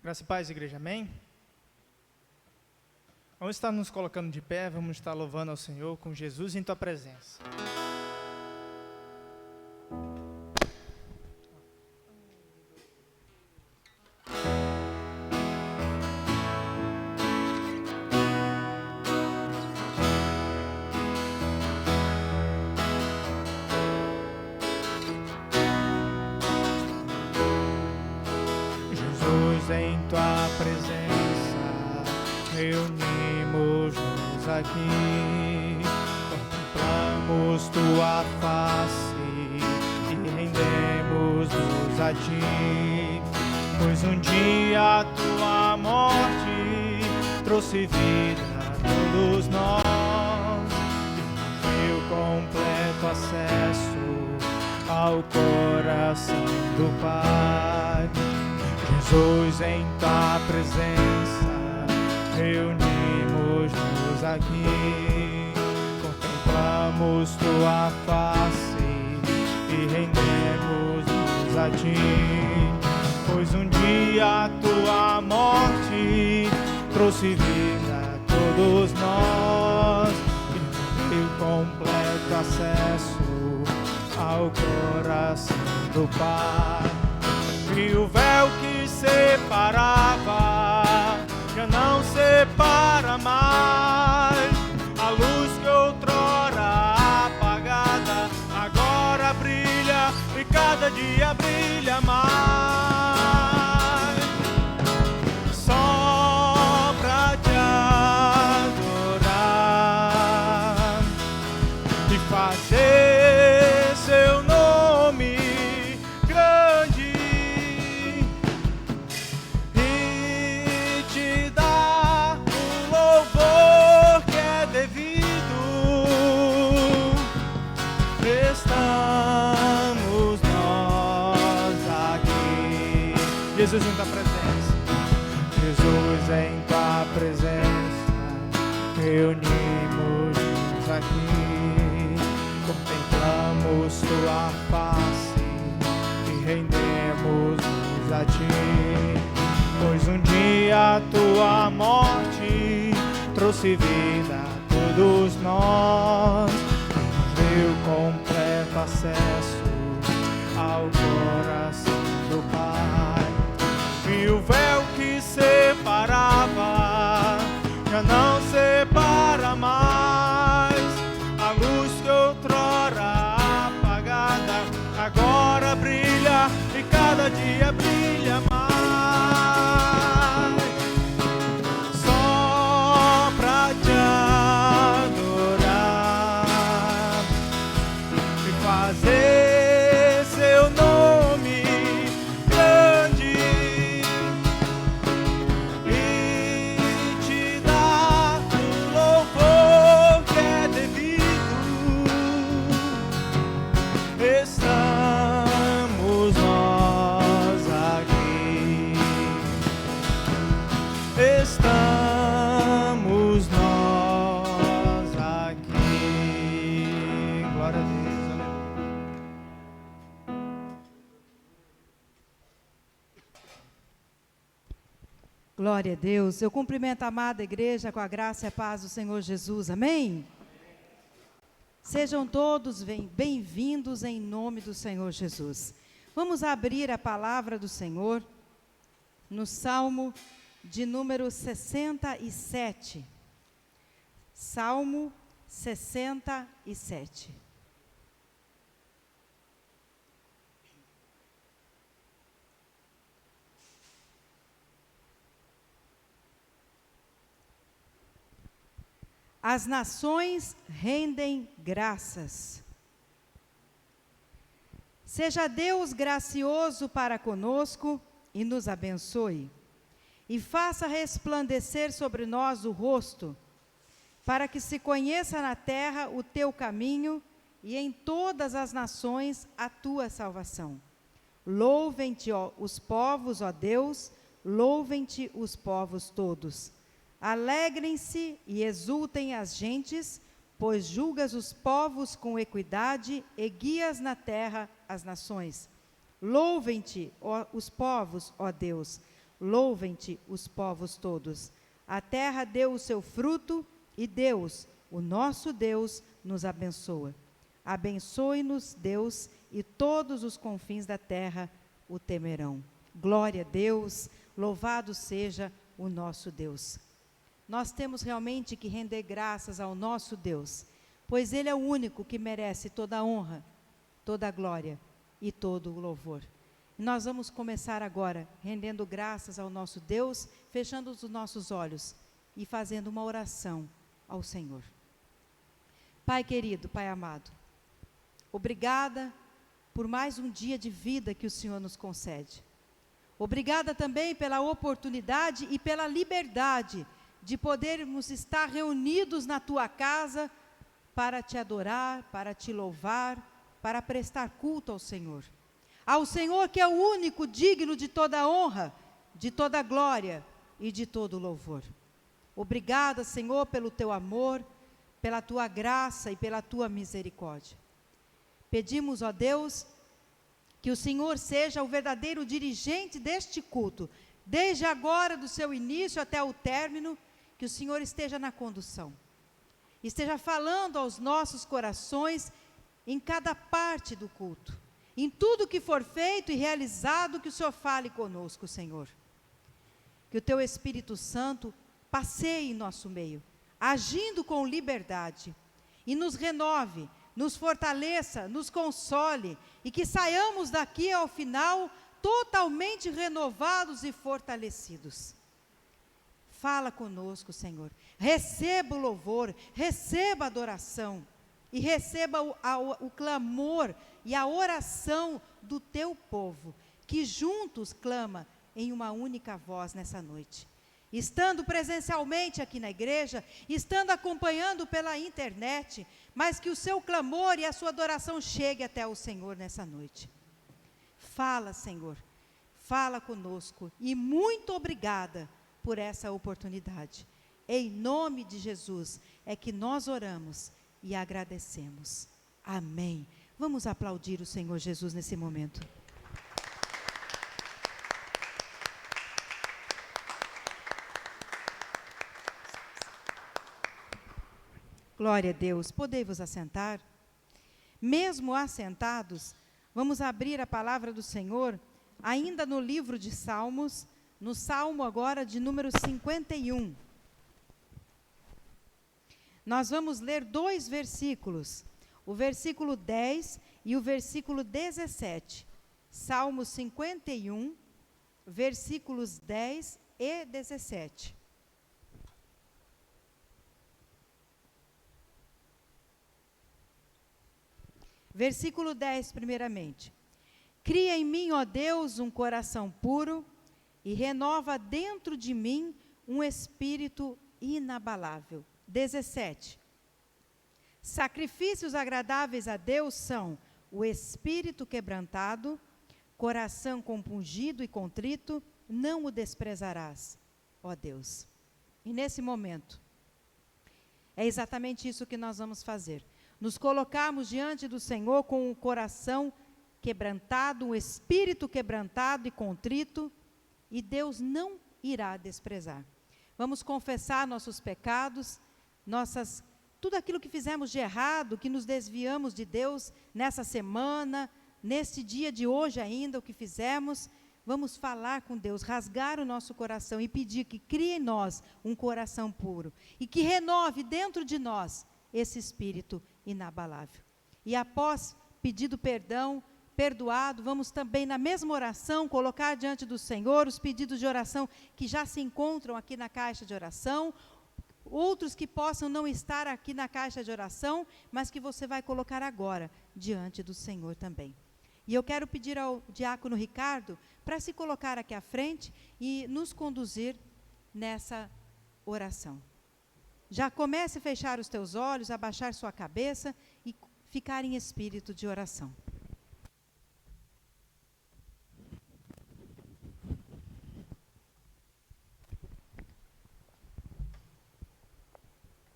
Graça e paz, igreja, amém? Vamos estar nos colocando de pé, vamos estar louvando ao Senhor com Jesus em tua presença. Em tua presença, reunimos-nos aqui, contemplamos tua face e rendemos-nos a ti, pois um dia a tua morte trouxe vida a todos nós, e deu completo acesso ao coração do Pai. Jesus, em tua presença, reunimos-nos aqui, contemplamos tua face e rendemos-nos a ti, pois um dia a tua morte trouxe vida a todos nós, e deu completo acesso ao coração do Pai. E o véu que separava já não separa mais. A luz que outrora apagada agora brilha e cada dia brilha mais. Só pra te adorar e fazer seu nome grande, estamos nós aqui. Jesus, em tua presença, Jesus, em tua presença, reunimos-nos aqui, contemplamos tua face e rendemos-nos a ti, pois um dia a tua morte trouxe vida a todos nós, deu completo acesso ao coração do Pai. E o véu que separava já não separa mais. A luz que outrora apagada agora brilha e cada dia brilha mais. Só pra te adorar, fazer seu nome grande e te dar o louvor que é devido. Estamos nós aqui, estamos nós aqui. Glória a Deus. Glória a Deus. Eu cumprimento a amada igreja com a graça e a paz do Senhor Jesus. Amém? Sejam todos bem-vindos em nome do Senhor Jesus. Vamos abrir a palavra do Senhor no Salmo de número 67. Salmo 67. As nações rendem graças. Seja Deus gracioso para conosco e nos abençoe, e faça resplandecer sobre nós o rosto, para que se conheça na terra o teu caminho e em todas as nações a tua salvação. Louvem-te, ó, os povos, ó Deus, louvem-te os povos todos. Alegrem-se e exultem as gentes, pois julgas os povos com equidade e guias na terra as nações. Louvem-te, os povos, ó Deus, louvem-te os povos todos. A terra deu o seu fruto e Deus, o nosso Deus, nos abençoa. Abençoe-nos, Deus, e todos os confins da terra o temerão. Glória a Deus, louvado seja o nosso Deus. Nós temos realmente que render graças ao nosso Deus, pois Ele é o único que merece toda a honra, toda a glória e todo o louvor. E nós vamos começar agora rendendo graças ao nosso Deus, fechando os nossos olhos e fazendo uma oração ao Senhor. Pai querido, Pai amado, obrigada por mais um dia de vida que o Senhor nos concede. Obrigada também pela oportunidade e pela liberdade de podermos estar reunidos na Tua casa para Te adorar, para Te louvar, para prestar culto ao Senhor. Ao Senhor que é o único digno de toda honra, de toda glória e de todo louvor. Obrigada, Senhor, pelo Teu amor, pela Tua graça e pela Tua misericórdia. Pedimos, ó Deus, que o Senhor seja o verdadeiro dirigente deste culto, desde agora, do seu início até o término, que o Senhor esteja na condução, esteja falando aos nossos corações em cada parte do culto, em tudo que for feito e realizado, que o Senhor fale conosco, Senhor. Que o Teu Espírito Santo passeie em nosso meio, agindo com liberdade, e nos renove, nos fortaleça, nos console, e que saiamos daqui ao final totalmente renovados e fortalecidos. Fala conosco, Senhor. Receba o louvor, receba a adoração e receba o clamor e a oração do Teu povo, que juntos clama em uma única voz nessa noite. Estando presencialmente aqui na igreja, estando acompanhando pela internet, mas que o seu clamor e a sua adoração chegue até o Senhor nessa noite. Fala, Senhor, fala conosco e muito obrigada por essa oportunidade. Em nome de Jesus é que nós oramos e agradecemos. Amém. Vamos aplaudir o Senhor Jesus nesse momento. Glória a Deus. Podei-vos assentar? Mesmo assentados, vamos abrir a palavra do Senhor, ainda no livro de Salmos, no Salmo agora de número 51. Nós vamos ler 2 versículos, o versículo 10 e o versículo 17. Salmo 51, versículos 10 e 17. Versículo 10, primeiramente. Cria em mim, ó Deus, um coração puro e renova dentro de mim um espírito inabalável. 17. Sacrifícios agradáveis a Deus são o espírito quebrantado, coração compungido e contrito, não o desprezarás, ó Deus. E nesse momento, é exatamente isso que nós vamos fazer. Nos colocarmos diante do Senhor com o coração quebrantado, um espírito quebrantado e contrito, e Deus não irá desprezar. Vamos confessar nossos pecados, tudo aquilo que fizemos de errado, que nos desviamos de Deus nessa semana, nesse dia de hoje ainda, o que fizemos. Vamos falar com Deus, rasgar o nosso coração e pedir que crie em nós um coração puro e que renove dentro de nós esse espírito inabalável. E após pedido perdão, perdoado, vamos também na mesma oração colocar diante do Senhor os pedidos de oração que já se encontram aqui na caixa de oração, outros que possam não estar aqui na caixa de oração, mas que você vai colocar agora diante do Senhor também. E eu quero pedir ao diácono Ricardo para se colocar aqui à frente e nos conduzir nessa oração. Já comece a fechar os teus olhos, abaixar sua cabeça e ficar em espírito de oração.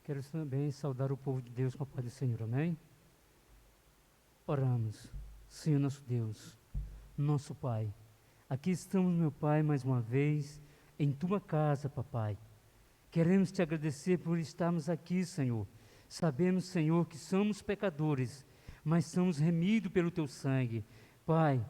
Quero também saudar o povo de Deus com a paz do Senhor, amém? Oramos. Senhor nosso Deus, nosso Pai, aqui estamos, meu Pai, mais uma vez, em Tua casa, Papai. Queremos Te agradecer por estarmos aqui, Senhor. Sabemos, Senhor, que somos pecadores, mas somos remidos pelo Teu sangue. Pai,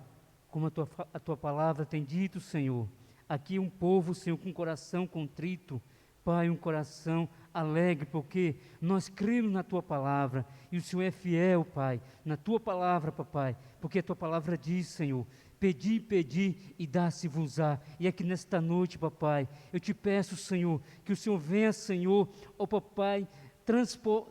como a Tua palavra tem dito, Senhor, aqui um povo, Senhor, com coração contrito, Pai, um coração alegre, porque nós cremos na Tua palavra, e o Senhor é fiel, Pai, na Tua palavra, Papai, porque a Tua palavra diz, Senhor, pedi, pedi e dá-se-vos-á. E aqui nesta noite, Papai, eu Te peço, Senhor, que o Senhor venha, Senhor, ó Papai,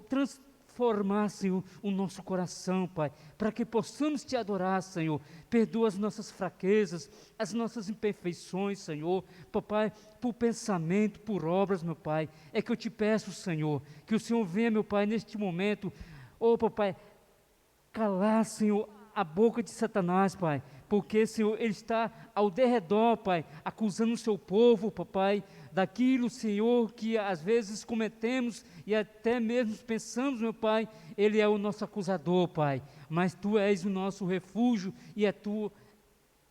transformar, Senhor, o nosso coração, Pai, para que possamos Te adorar, Senhor. Perdoa as nossas fraquezas, as nossas imperfeições, Senhor, Papai, por pensamento, por obras, meu Pai. É que eu Te peço, Senhor, que o Senhor venha, meu Pai, neste momento, ó Papai, calar, Senhor, a boca de Satanás, Pai, porque, Senhor, ele está ao derredor, Pai, acusando o seu povo, Papai, daquilo, Senhor, que às vezes cometemos e até mesmo pensamos, meu Pai, ele é o nosso acusador, Pai, mas Tu és o nosso refúgio e Tu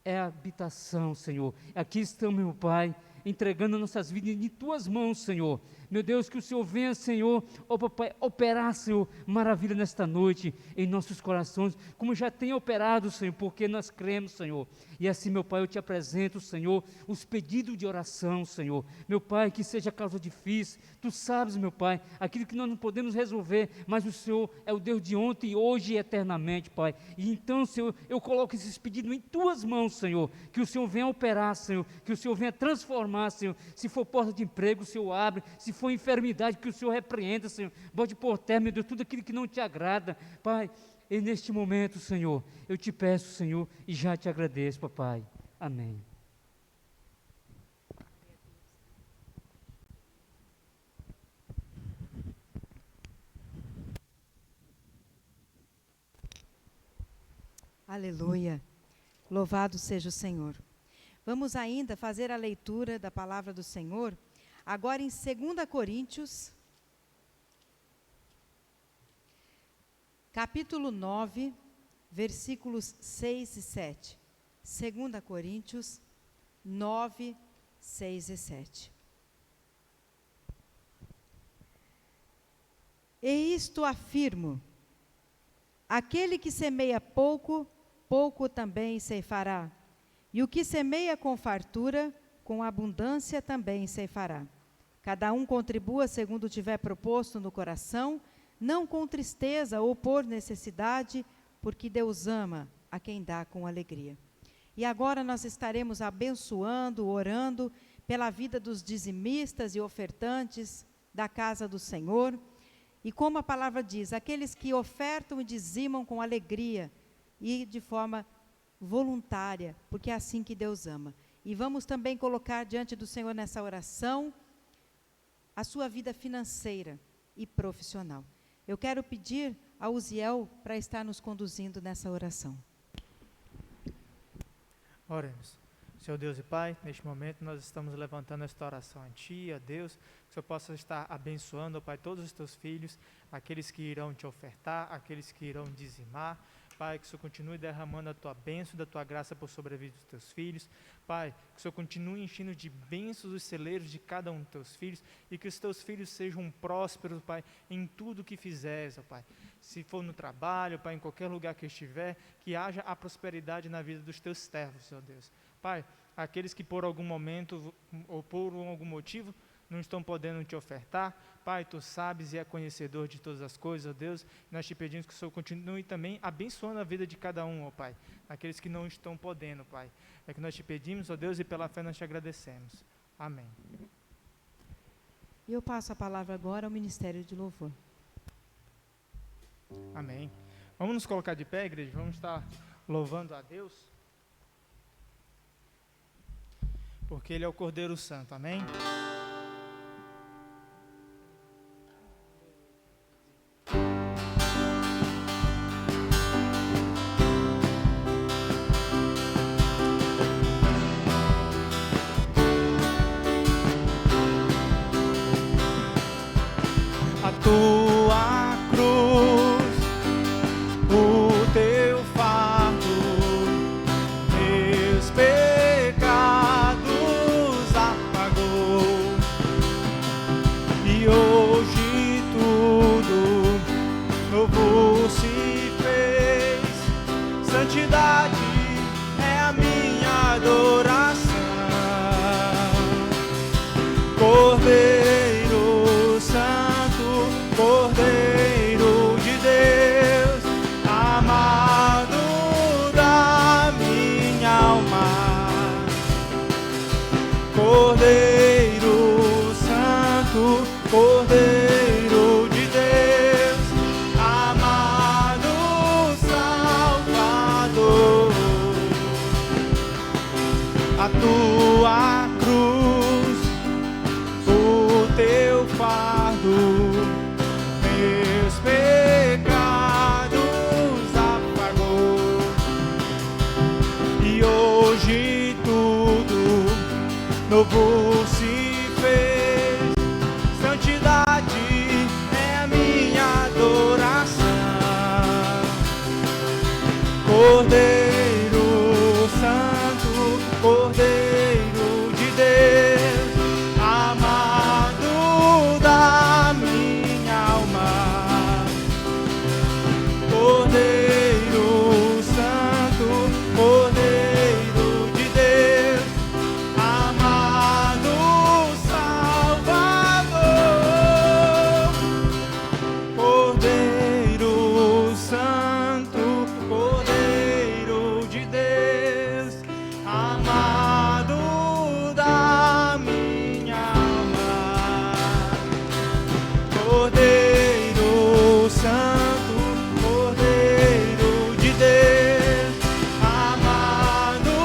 é a habitação, Senhor. Aqui estamos, meu Pai, entregando nossas vidas em Tuas mãos, Senhor. Meu Deus, que o Senhor venha, Senhor, ó Papai, operar, Senhor, maravilha nesta noite em nossos corações, como já tem operado, Senhor, porque nós cremos, Senhor. E assim, meu Pai, eu Te apresento, Senhor, os pedidos de oração, Senhor. Meu Pai, que seja causa difícil, Tu sabes, meu Pai, aquilo que nós não podemos resolver, mas o Senhor é o Deus de ontem, hoje e eternamente, Pai. E então, Senhor, eu coloco esses pedidos em Tuas mãos, Senhor, que o Senhor venha operar, Senhor, que o Senhor venha transformar, Senhor. Se for porta de emprego, o Senhor abre. Se for enfermidade, que o Senhor repreenda, Senhor. Bote por terra, meu Deus, tudo aquilo que não Te agrada, Pai. E neste momento, Senhor, eu Te peço, Senhor, e já Te agradeço, Papai. Amém. Aleluia. Louvado seja o Senhor. Vamos ainda fazer a leitura da palavra do Senhor, agora em 2 Coríntios, capítulo 9, versículos 6 e 7. 2 Coríntios 9, 6 e 7. E isto afirmo: aquele que semeia pouco, pouco também ceifará. E o que semeia com fartura, com abundância também ceifará. Cada um contribua segundo tiver proposto no coração, não com tristeza ou por necessidade, porque Deus ama a quem dá com alegria. E agora nós estaremos abençoando, orando pela vida dos dizimistas e ofertantes da casa do Senhor. E como a palavra diz, aqueles que ofertam e dizimam com alegria e de forma voluntária, porque é assim que Deus ama. E vamos também colocar diante do Senhor nessa oração a sua vida financeira e profissional. Eu quero pedir a Uziel para estar nos conduzindo nessa oração. Oremos. Senhor Deus e Pai, neste momento nós estamos levantando esta oração a Ti, a Deus, que o Senhor possa estar abençoando, ó Pai, todos os Teus filhos, aqueles que irão Te ofertar, aqueles que irão dizimar. Pai, que o Senhor continue derramando a Tua bênção, da Tua graça por sobre a vida dos Teus filhos. Pai, que o Senhor continue enchendo de bênçãos os celeiros de cada um dos Teus filhos e que os Teus filhos sejam prósperos, Pai, em tudo que fizeres, ó Pai. Se for no trabalho, Pai, em qualquer lugar que estiver, que haja a prosperidade na vida dos Teus servos, Senhor Deus. Pai, aqueles que por algum momento ou por algum motivo não estão podendo Te ofertar, Pai, Tu sabes e é conhecedor de todas as coisas, ó Deus, nós Te pedimos que o Senhor continue também abençoando a vida de cada um, ó Pai, aqueles que não estão podendo, Pai. É que nós Te pedimos, ó Deus, e pela fé nós Te agradecemos. Amém. E eu passo a palavra agora ao Ministério de Louvor. Amém. Vamos nos colocar de pé, igreja, vamos estar louvando a Deus, porque Ele é o Cordeiro Santo, amém? tua cruz, o teu fardo, meus pecados apagou. E hoje tudo novo se fez. Santidade é a minha adoração. Cordeiro Santo, Cordeiro de Deus, amado da minha alma. Cordeiro Santo, Cordeiro de Deus, amado Salvador. A tua cruz, o teu fardo, meus pecados apagou. E hoje tudo novo se fez. Santidade é a minha adoração. Cordeiro Santo, Cordeiro de Deus, amado da minha alma. Cordeiro Santo, Cordeiro de Deus, amado Salvador. Cordeiro Santo, Cordeiro de Deus, amado da minha alma. Cordeiro Santo, Cordeiro de Deus, amado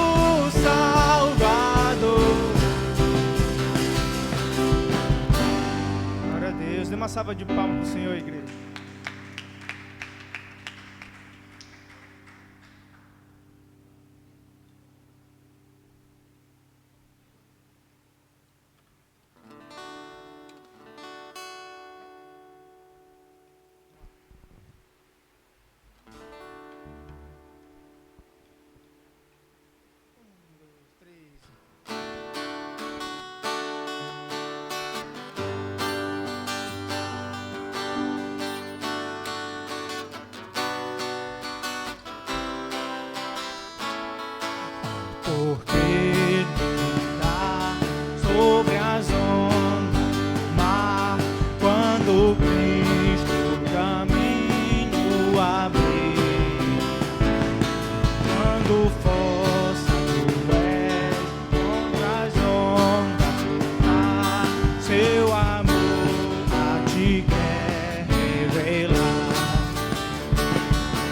Salvador. Glória a Deus. Dê uma salva de palmas para o Senhor, igreja. Porque está sobre as ondas do mar, quando Cristo o caminho abriu, quando força cruel contra as ondas do mar, seu amor a ti quer revelar.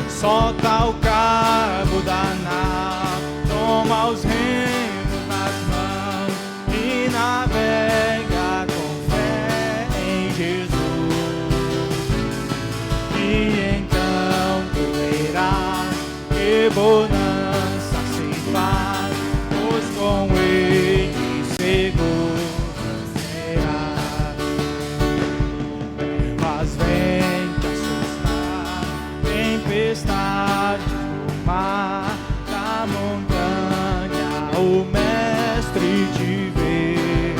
Solta o cabo da nau, toma os remos nas mãos e navega com fé em Jesus. E então tu verás que bonança se faz, pois com ele seguro serás. As ventas sossegar, tempestades no mar, da montanha o mestre te vê.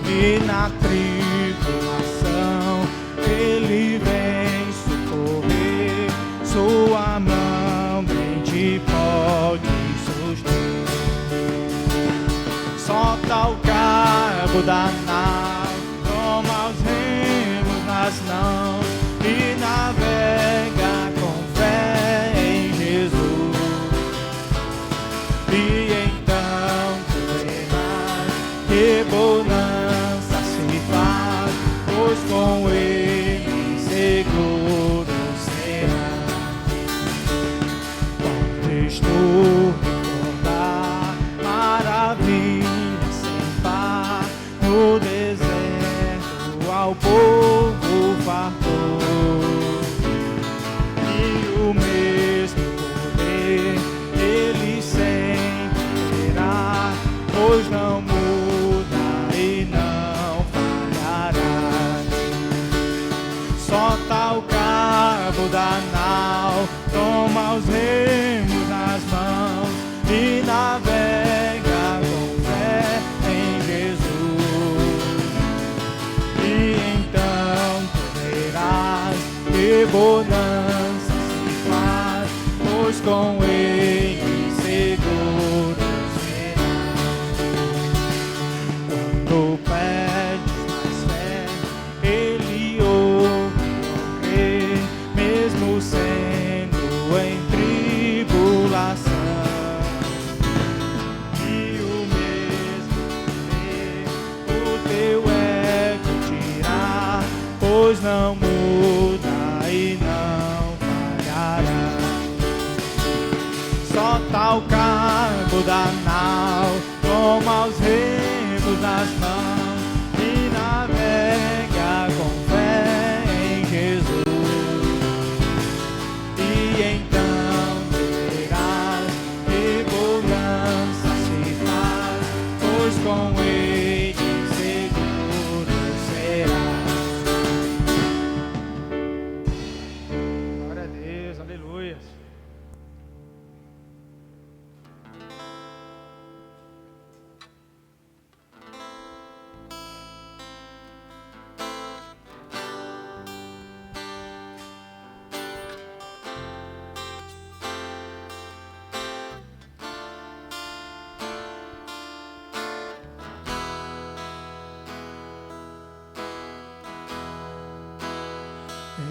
E na tribulação ele vem socorrer, sua mão bem te pode suster. Solta o cabo da nau, toma os remos nas mãos e navega com fé em Jesus. E então tu verás que bonança se faz, pois com ele seguro será. Podes tu recordar maravilhas sem par no nau, toma os remos nas mãos e navega com fé em Jesus. E então tu verás que bonança se faz, pois com ele seguro serás. Quando pedes mais fé, ele ouve ou crê, mesmo sendo em tribulação. E o mesmo poder o teu ego tirar, pois não muda e não falhará. Só tal cargo da nau, toma os remos nas mãos e navega com fé em Jesus. E então verás que bonança se faz, pois com ele seguro serás. Glória a Deus, aleluia.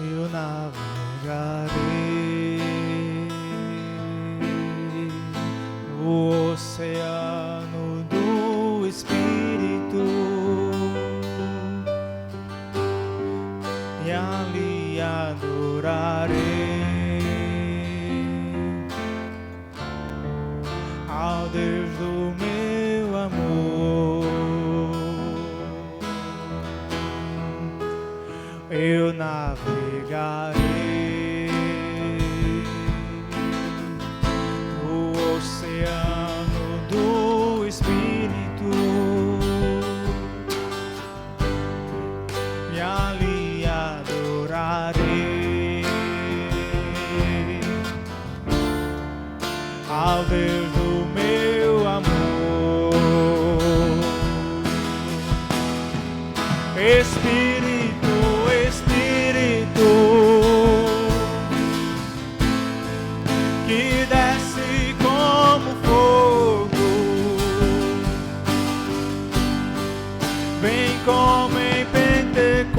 Eu navegarei no oceano do Espírito e ali adorarei ao Deus do meu amor. Eu navegarei no oceano do Espírito e ali adorarei ao Deus do meu amor. Espírito, Espírito, que desce como fogo, vem como em Pentecostes,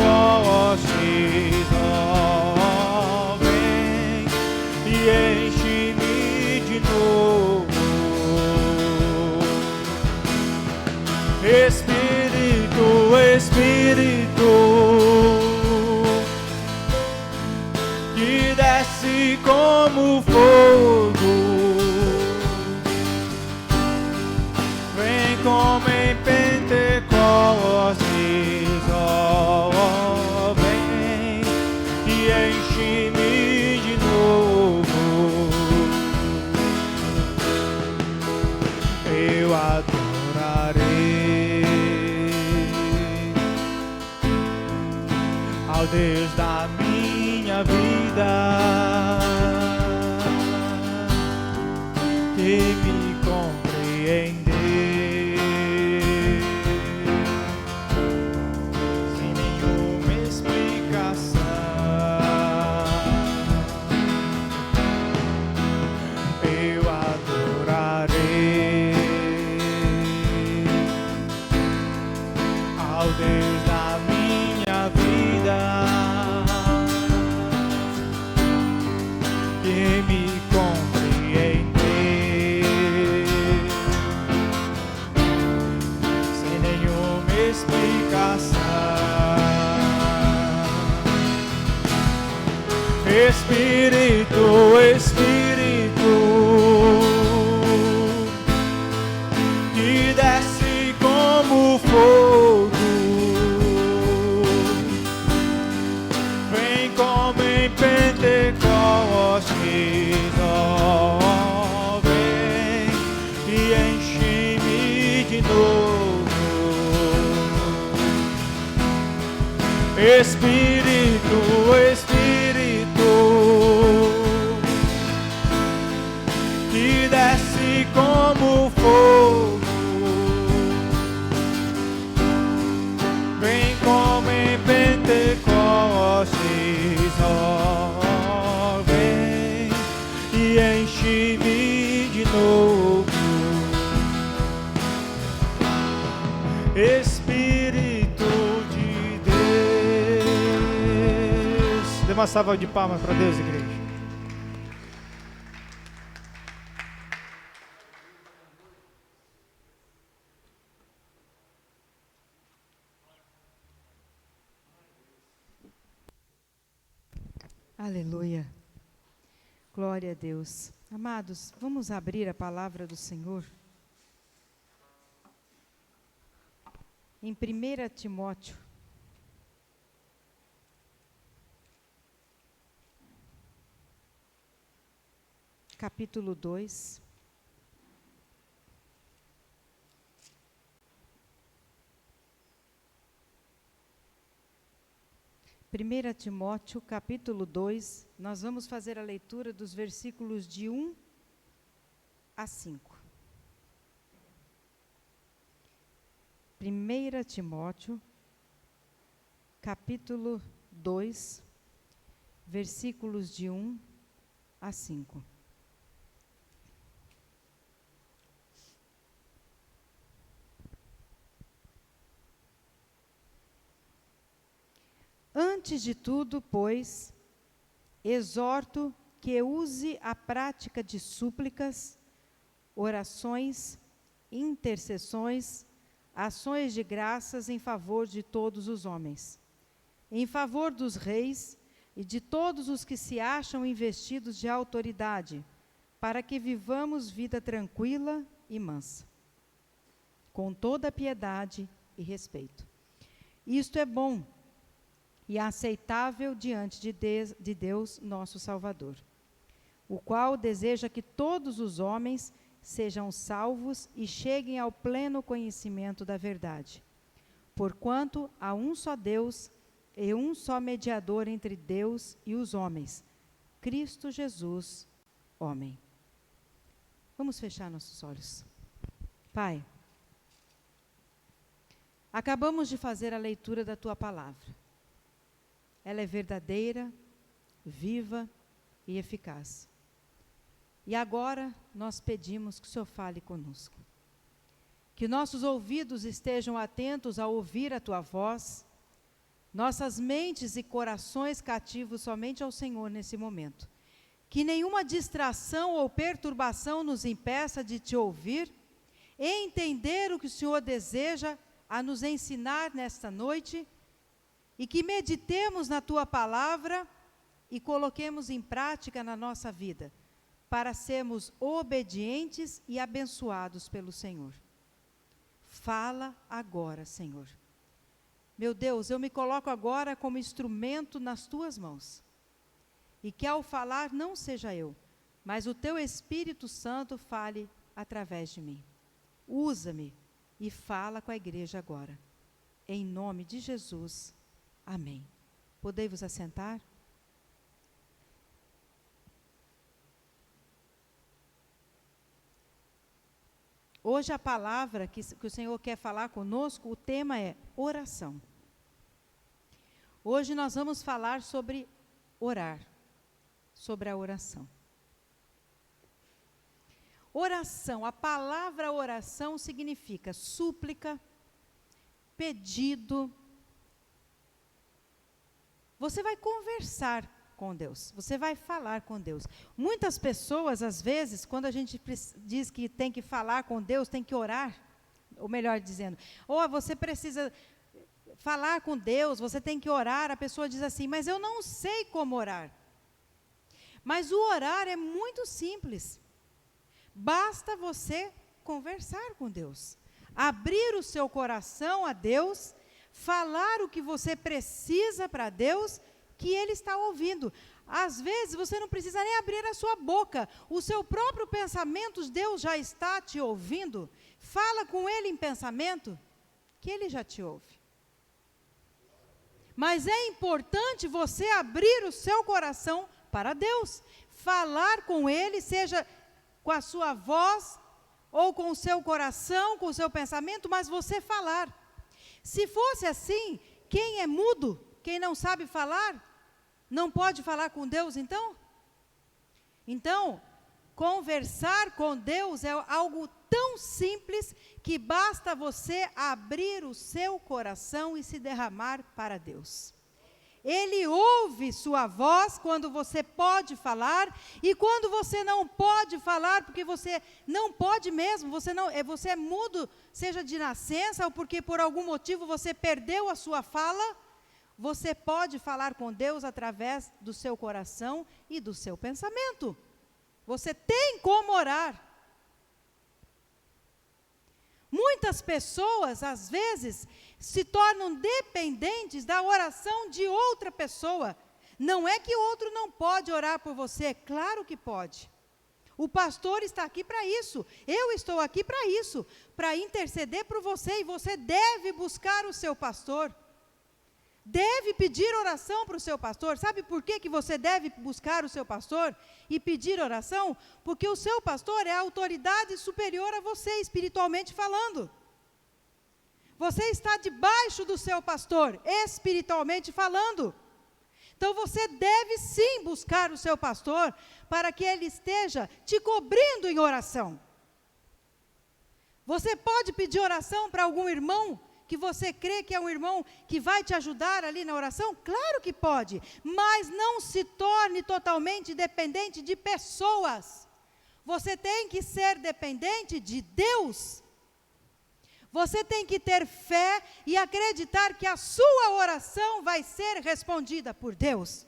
ó, vem e enche-me de novo. Espírito, Espírito, que desce como fogo, vem como em Pentecostes, ó, vem e enche-me de novo. Eu adorarei ao Deus da minha vida, que me compreender sem nenhuma explicação. Eu adorarei ao Deus da minha vida, que me compreender sem nenhuma explicação. Espírito, Espírito, que desce como fogo, vem como em Pentecostes, ó, vem e enche-me de novo. Espírito, Espírito, uma salva de palmas para Deus, igreja. Aleluia. Glória a Deus. Amados, vamos abrir a palavra do Senhor em 1 Timóteo. Capítulo 2. Primeira Timóteo, capítulo 2, nós vamos fazer a leitura dos versículos de 1 a 5. 1 Timóteo, capítulo 2, versículos de 1 a 5. Antes de tudo, pois, exorto que use a prática de súplicas, orações, intercessões, ações de graças em favor de todos os homens, em favor dos reis e de todos os que se acham investidos de autoridade, para que vivamos vida tranquila e mansa, com toda piedade e respeito. Isto é bom e aceitável diante de Deus, nosso Salvador, o qual deseja que todos os homens sejam salvos e cheguem ao pleno conhecimento da verdade. Porquanto há um só Deus e um só mediador entre Deus e os homens, Cristo Jesus, homem. Vamos fechar nossos olhos. Pai, acabamos de fazer a leitura da Tua palavra. Ela é verdadeira, viva e eficaz. E agora nós pedimos que o Senhor fale conosco. Que nossos ouvidos estejam atentos a ouvir a Tua voz, nossas mentes e corações cativos somente ao Senhor nesse momento. Que nenhuma distração ou perturbação nos impeça de Te ouvir e entender o que o Senhor deseja a nos ensinar nesta noite, e que meditemos na Tua palavra e coloquemos em prática na nossa vida, para sermos obedientes e abençoados pelo Senhor. Fala agora, Senhor. Meu Deus, eu me coloco agora como instrumento nas Tuas mãos, e que ao falar não seja eu, mas o Teu Espírito Santo fale através de mim. Usa-me e fala com a igreja agora. Em nome de Jesus. Amém. Podei vos assentar? Hoje a palavra que o Senhor quer falar conosco, o tema é oração. Hoje nós vamos falar sobre orar, sobre a oração. Oração, a palavra oração significa súplica, pedido. Você vai conversar com Deus, você vai falar com Deus. Muitas pessoas, às vezes, quando a gente diz que tem que falar com Deus, tem que orar, ou melhor dizendo, ou você precisa falar com Deus, você tem que orar, a pessoa diz assim, mas eu não sei como orar. Mas o orar é muito simples. Basta você conversar com Deus, abrir o seu coração a Deus, falar o que você precisa para Deus, que Ele está ouvindo. Às vezes você não precisa nem abrir a sua boca, o seu próprio pensamento, Deus já está te ouvindo. Fala com Ele em pensamento, que Ele já te ouve. Mas é importante você abrir o seu coração para Deus, falar com Ele, seja com a sua voz, ou com o seu coração, com o seu pensamento, mas você falar. Se fosse assim, quem é mudo, quem não sabe falar, não pode falar com Deus, então? Então, conversar com Deus é algo tão simples que basta você abrir o seu coração e se derramar para Deus. Ele ouve sua voz quando você pode falar e quando você não pode falar, porque você não pode mesmo, você é mudo, seja de nascença ou porque por algum motivo você perdeu a sua fala, você pode falar com Deus através do seu coração e do seu pensamento. Você tem como orar. Muitas pessoas, às vezes, se tornam dependentes da oração de outra pessoa. Não é que o outro não pode orar por você, claro que pode. O pastor está aqui para isso, eu estou aqui para isso, para interceder por você, e você deve buscar o seu pastor. Deve pedir oração para o seu pastor. Sabe por que você deve buscar o seu pastor e pedir oração? Porque o seu pastor é a autoridade superior a você, espiritualmente falando. Você está debaixo do seu pastor, espiritualmente falando. Então você deve sim buscar o seu pastor para que ele esteja te cobrindo em oração. Você pode pedir oração para algum irmão que você crê que é um irmão que vai te ajudar ali na oração? Claro que pode, mas não se torne totalmente dependente de pessoas. Você tem que ser dependente de Deus. Você tem que ter fé e acreditar que a sua oração vai ser respondida por Deus.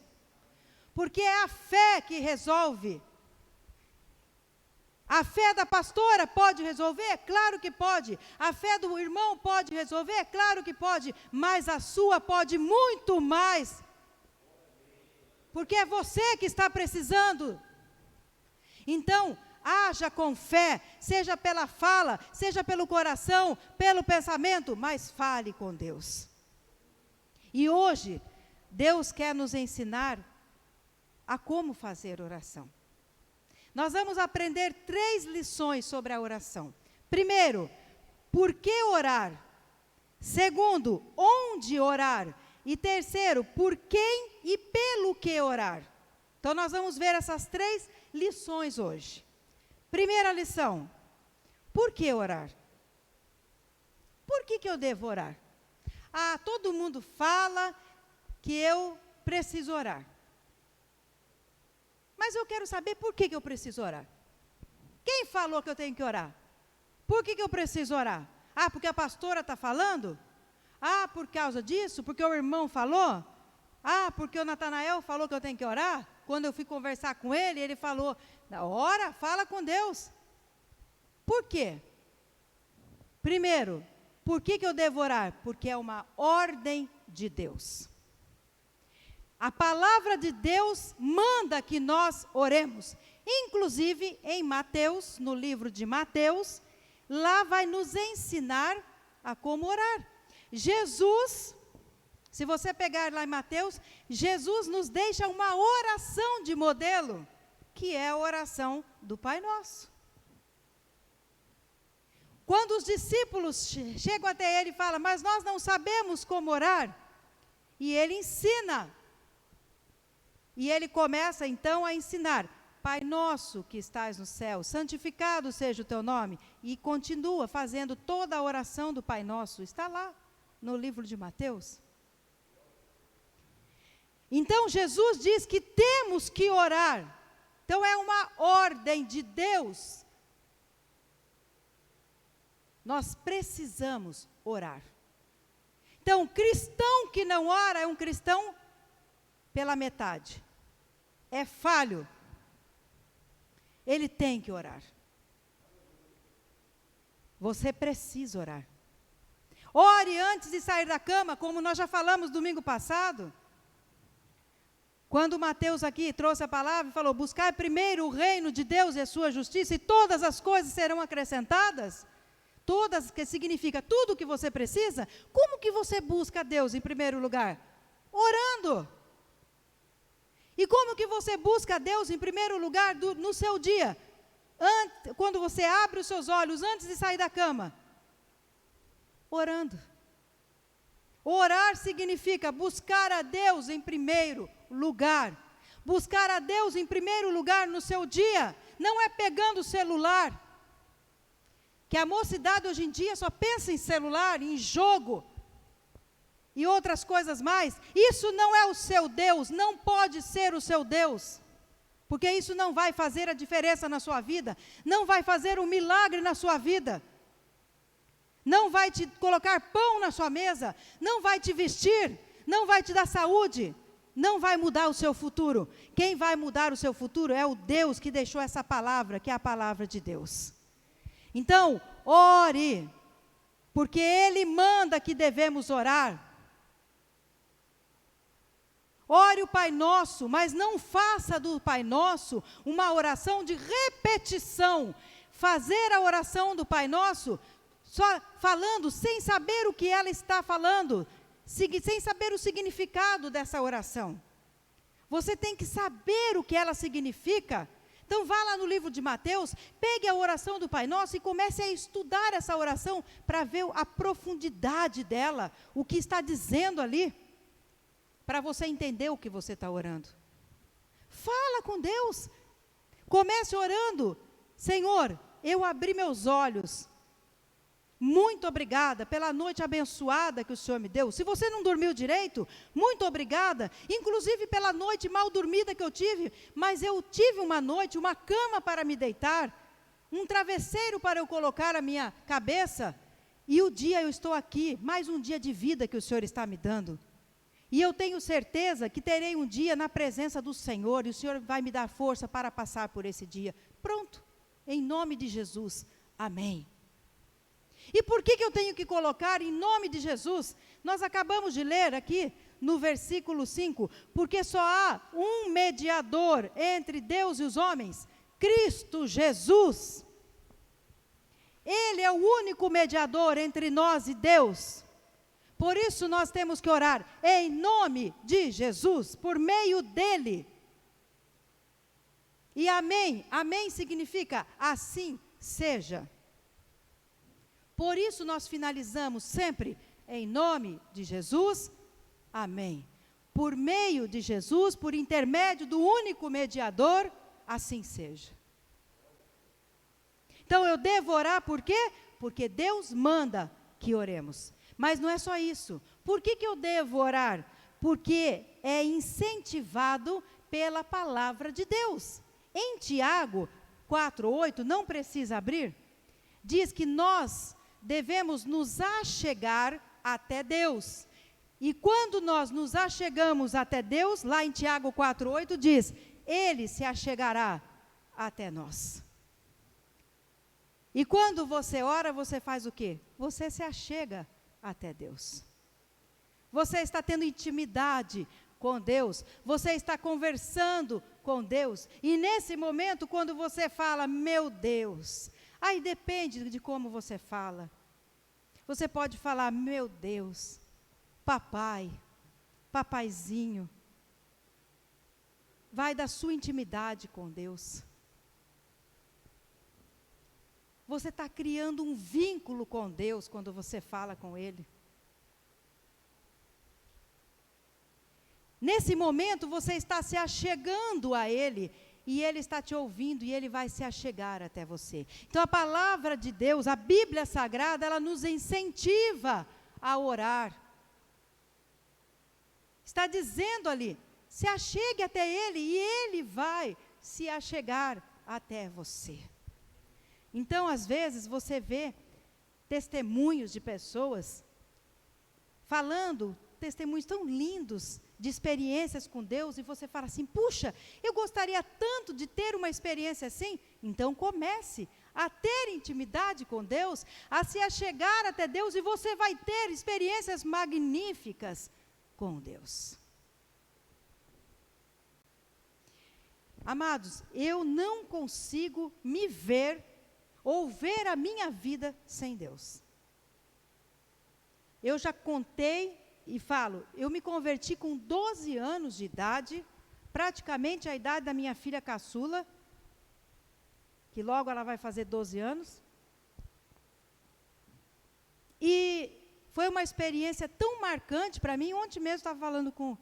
Porque é a fé que resolve. A fé da pastora pode resolver? Claro que pode. A fé do irmão pode resolver? Claro que pode. Mas a sua pode muito mais. Porque é você que está precisando. Então, haja com fé, seja pela fala, seja pelo coração, pelo pensamento, mas fale com Deus. E hoje, Deus quer nos ensinar a como fazer oração. Nós vamos aprender 3 lições sobre a oração. Primeiro, por que orar? Segundo, onde orar? E terceiro, por quem e pelo que orar? Então nós vamos ver essas 3 lições hoje. Primeira lição, por que orar? Por que eu devo orar? Todo mundo fala que eu preciso orar. Mas eu quero saber por que eu preciso orar. Quem falou que eu tenho que orar? Por que eu preciso orar? Porque a pastora está falando? Por causa disso? Porque o irmão falou? Porque o Natanael falou que eu tenho que orar? Quando eu fui conversar com ele, ele falou, ora, fala com Deus. Por quê? Primeiro, por que eu devo orar? Porque é uma ordem de Deus. A palavra de Deus manda que nós oremos. Inclusive, em Mateus, no livro de Mateus, lá vai nos ensinar a como orar. Jesus, se você pegar lá em Mateus, Jesus nos deixa uma oração de modelo, que é a oração do Pai Nosso. Quando os discípulos chegam até ele e falam, mas nós não sabemos como orar, e ele ensina. E ele começa então a ensinar, Pai nosso que estás no céu, santificado seja o teu nome, e continua fazendo toda a oração do Pai Nosso, está lá no livro de Mateus. Então Jesus diz que temos que orar, então é uma ordem de Deus. Nós precisamos orar. Então, o cristão que não ora é um cristão pela metade. É falho. Ele tem que orar. Você precisa orar. Ore antes de sair da cama, como nós já falamos domingo passado. Quando Mateus aqui trouxe a palavra e falou, buscai primeiro o reino de Deus e a sua justiça, e todas as coisas serão acrescentadas. Todas, que significa tudo o que você precisa. Como que você busca a Deus em primeiro lugar? Orando. E como que você busca a Deus em primeiro lugar no seu dia? Quando você abre os seus olhos, antes de sair da cama? Orando. Orar significa buscar a Deus em primeiro lugar. Buscar a Deus em primeiro lugar no seu dia. Não é pegando o celular. Que a mocidade hoje em dia só pensa em celular, em jogo. e outras coisas mais, isso não é o seu Deus, não pode ser o seu Deus, porque isso não vai fazer a diferença na sua vida, não vai fazer um milagre na sua vida, não vai te colocar pão na sua mesa, não vai te vestir, não vai te dar saúde, não vai mudar o seu futuro. Quem vai mudar o seu futuro é o Deus que deixou essa palavra, que é a palavra de Deus. Então, ore, porque Ele manda que devemos orar. Ore o Pai Nosso, mas não faça do Pai Nosso uma oração de repetição. Fazer a oração do Pai Nosso, só falando, sem saber o que ela está falando, sem saber o significado dessa oração. Você tem que saber o que ela significa. Então vá lá no livro de Mateus, pegue a oração do Pai Nosso e comece a estudar essa oração para ver a profundidade dela, o que está dizendo ali, para você entender o que você está orando. Fala com Deus, comece orando: Senhor, eu abri meus olhos, muito obrigada pela noite abençoada que o Senhor me deu. Se você não dormiu direito, muito obrigada, inclusive pela noite mal dormida que eu tive, mas eu tive uma noite, uma cama para me deitar, um travesseiro para eu colocar a minha cabeça, e o dia eu estou aqui, mais um dia de vida que o Senhor está me dando. E eu tenho certeza que terei um dia na presença do Senhor, e o Senhor vai me dar força para passar por esse dia. Pronto, em nome de Jesus, amém. E por que eu tenho que colocar em nome de Jesus? Nós acabamos de ler aqui no versículo 5, porque só há um mediador entre Deus e os homens, Cristo Jesus. Ele é o único mediador entre nós e Deus. Por isso nós temos que orar em nome de Jesus, por meio dele. E amém, amém significa assim seja. Por isso nós finalizamos sempre em nome de Jesus, amém. Por meio de Jesus, por intermédio do único mediador, assim seja. Então eu devo orar por quê? Porque Deus manda que oremos. Mas não é só isso. Por que eu devo orar? Porque é incentivado pela palavra de Deus. Em Tiago 4:8, não precisa abrir, diz que nós devemos nos achegar até Deus. E quando nós nos achegamos até Deus, lá em Tiago 4:8 diz: Ele se achegará até nós. E quando você ora, você faz o quê? Você se achega até Deus. Você está tendo intimidade com Deus, você está conversando com Deus, e nesse momento, quando você fala, meu Deus, aí depende de como você fala. Você pode falar, meu Deus, papai, papaizinho. Vai da sua intimidade com Deus. Você está criando um vínculo com Deus quando você fala com Ele. Nesse momento você está se achegando a Ele, e Ele está te ouvindo, e Ele vai se achegar até você. Então a palavra de Deus, a Bíblia Sagrada, ela nos incentiva a orar. Está dizendo ali, se achegue até Ele, e Ele vai se achegar até você. Então, às vezes, você vê testemunhos de pessoas falando, testemunhos tão lindos, de experiências com Deus, e você fala assim, puxa, eu gostaria tanto de ter uma experiência assim. Então comece a ter intimidade com Deus, a se achegar até Deus, e você vai ter experiências magníficas com Deus. Amados, eu não consigo me ver ou ver a minha vida sem Deus. Eu já contei e falo, eu me converti com 12 anos de idade, praticamente a idade da minha filha caçula, que logo ela vai fazer 12 anos. E foi uma experiência tão marcante para mim. Ontem mesmo estava falando com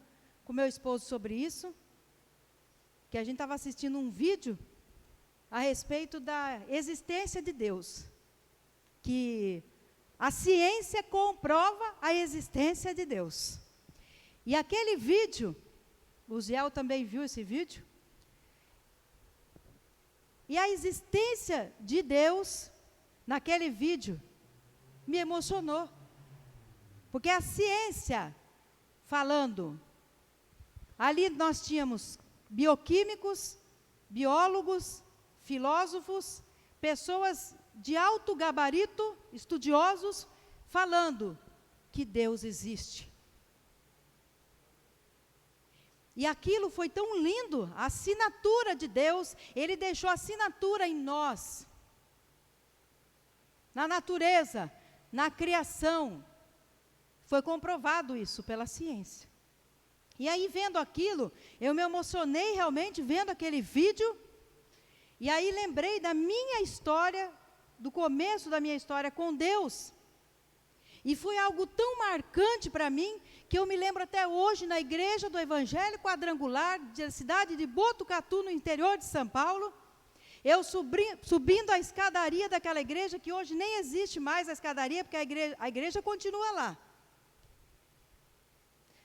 meu esposo sobre isso, que a gente estava assistindo um vídeo a respeito da existência de Deus, que A ciência comprova a existência de Deus. E aquele vídeo, o Ziel também viu esse vídeo, e a existência de Deus naquele vídeo me emocionou. Porque a ciência falando, ali nós tínhamos bioquímicos, biólogos, filósofos, pessoas de alto gabarito, estudiosos, falando que Deus existe. E aquilo foi tão lindo, a assinatura de Deus, Ele deixou a assinatura em nós, na natureza, na criação. Foi comprovado isso pela ciência. E aí, vendo aquilo, eu me emocionei realmente vendo aquele vídeo, e aí lembrei da minha história, do começo da minha história com Deus. E foi algo tão marcante para mim, que eu me lembro até hoje, na igreja do Evangelho Quadrangular, da cidade de Botucatu, no interior de São Paulo, eu subindo a escadaria daquela igreja, que hoje nem existe mais a escadaria, porque a igreja continua lá.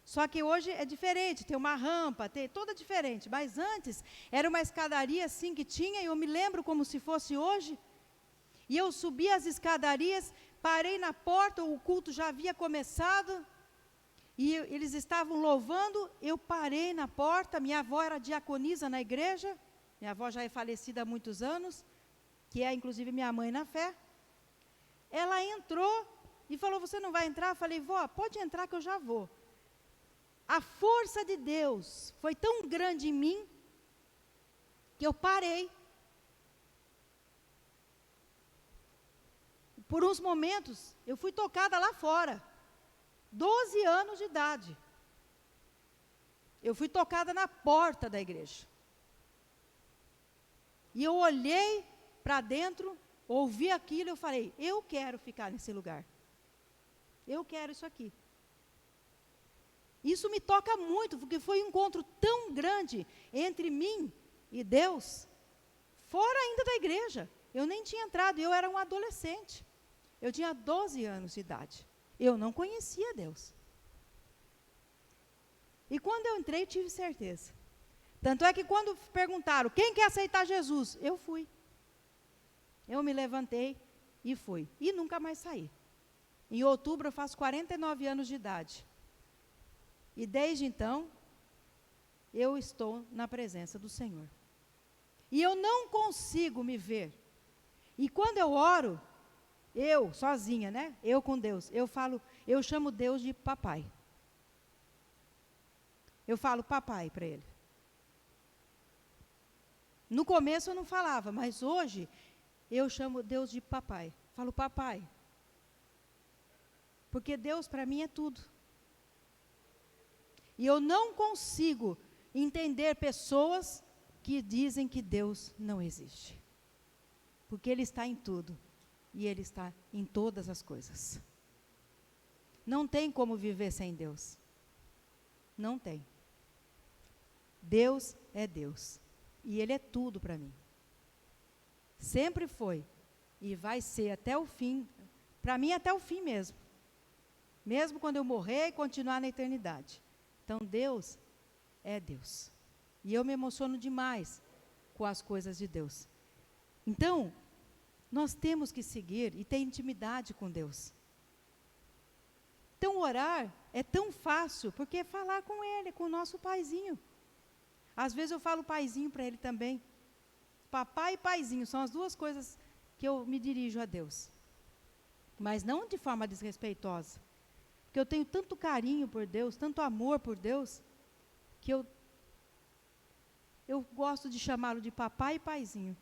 Só que hoje é diferente, tem uma rampa, tem toda diferente, mas antes era uma escadaria assim que tinha, e eu me lembro como se fosse hoje, e eu subi as escadarias, parei na porta, o culto já havia começado, e eles estavam louvando, eu parei na porta, minha avó era diaconisa na igreja, minha avó já é falecida há muitos anos, que é inclusive minha mãe na fé. Ela entrou e falou, você não vai entrar? Eu falei, vó, pode entrar que eu já vou. A força de Deus foi tão grande em mim, que eu parei. Por uns momentos, eu fui tocada lá fora, 12 anos de idade. Eu fui tocada na porta da igreja. E eu olhei para dentro, ouvi aquilo e eu falei, eu quero ficar nesse lugar. Eu quero isso aqui. Isso me toca muito, porque foi um encontro tão grande entre mim e Deus, fora ainda da igreja. Eu nem tinha entrado, eu era um adolescente. Eu tinha 12 anos de idade. Eu não conhecia Deus. E quando eu entrei, tive certeza. Tanto é que quando perguntaram, quem quer aceitar Jesus? Eu fui. Eu me levantei e fui. E nunca mais saí. Em outubro eu faço 49 anos de idade. E desde então, eu estou na presença do Senhor. E eu não consigo me ver. E quando eu oro, eu, sozinha, né? Eu com Deus, eu chamo Deus de papai. Eu falo papai para Ele. No começo eu não falava, mas hoje eu chamo Deus de papai. Falo papai. Porque Deus para mim é tudo. E eu não consigo entender pessoas que dizem que Deus não existe. Porque Ele está em tudo. E Ele está em todas as coisas. Não tem como viver sem Deus. Não tem. Deus é Deus. E Ele é tudo para mim. Sempre foi. E vai ser até o fim. Para mim, até o fim mesmo. Mesmo quando eu morrer e continuar na eternidade. Então, Deus é Deus. E eu me emociono demais com as coisas de Deus. Então, nós temos que seguir e ter intimidade com Deus. Então, orar é tão fácil, porque é falar com Ele, com o nosso paizinho. Às vezes eu falo paizinho para Ele também. Papai e paizinho são as duas coisas que eu me dirijo a Deus. Mas não de forma desrespeitosa. Porque eu tenho tanto carinho por Deus, tanto amor por Deus, que eu gosto de chamá-lo de papai e paizinho.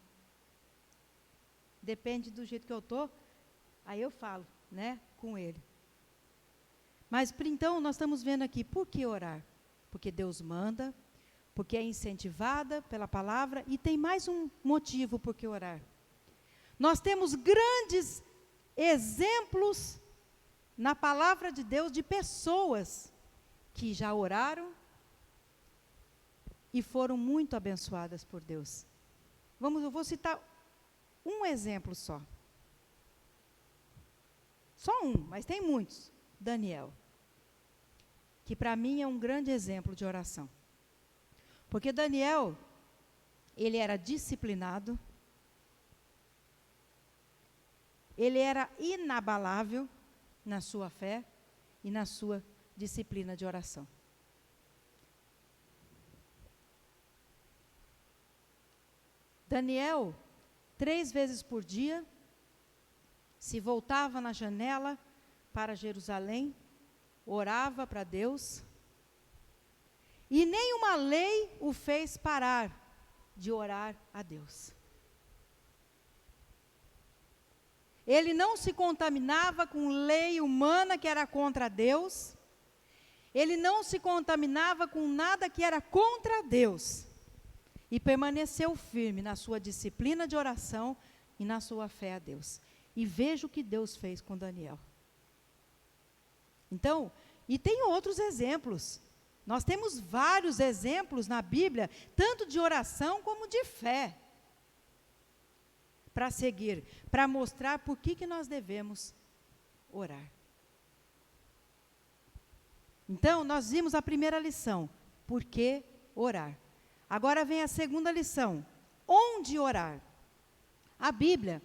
Depende do jeito que eu estou, aí eu falo, né, com Ele. Mas, então, nós estamos vendo aqui, por que orar? Porque Deus manda, porque é incentivada pela palavra, e tem mais um motivo por que orar. Nós temos grandes exemplos na palavra de Deus de pessoas que já oraram e foram muito abençoadas por Deus. Eu vou citar um exemplo só. Só um, mas tem muitos. Daniel. Que para mim é um grande exemplo de oração. Porque Daniel, ele era disciplinado, ele era inabalável na sua fé e na sua disciplina de oração. Daniel, 3 vezes por dia, se voltava na janela para Jerusalém, orava para Deus, e nenhuma lei o fez parar de orar a Deus. Ele não se contaminava com lei humana que era contra Deus, ele não se contaminava com nada que era contra Deus, e permaneceu firme na sua disciplina de oração e na sua fé a Deus. E veja o que Deus fez com Daniel. Então, e tem outros exemplos. Nós temos vários exemplos na Bíblia, tanto de oração como de fé, para seguir, para mostrar por que nós devemos orar. Então, nós vimos a primeira lição, por que orar? Agora vem a segunda lição, onde orar? A Bíblia,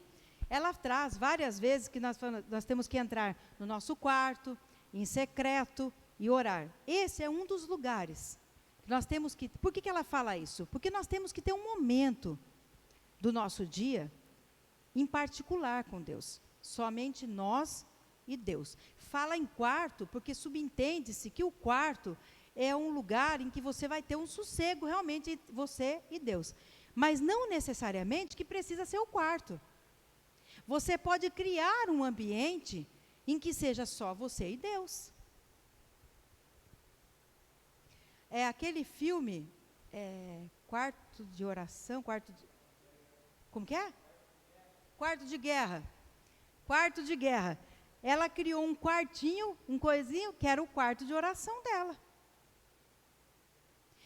ela traz várias vezes que nós temos que entrar no nosso quarto, em secreto e orar. Esse é um dos lugares que nós temos que... Por que ela fala isso? Porque nós temos que ter um momento do nosso dia, em particular com Deus. Somente nós e Deus. Fala em quarto, porque subentende-se que o quarto é um lugar em que você vai ter um sossego realmente, você e Deus. Mas não necessariamente que precisa ser o quarto. Você pode criar um ambiente em que seja só você e Deus. É aquele filme, Quarto de Oração, como que é? Quarto de Guerra. Quarto de Guerra. Ela criou um quartinho, um coisinho, que era o quarto de oração dela.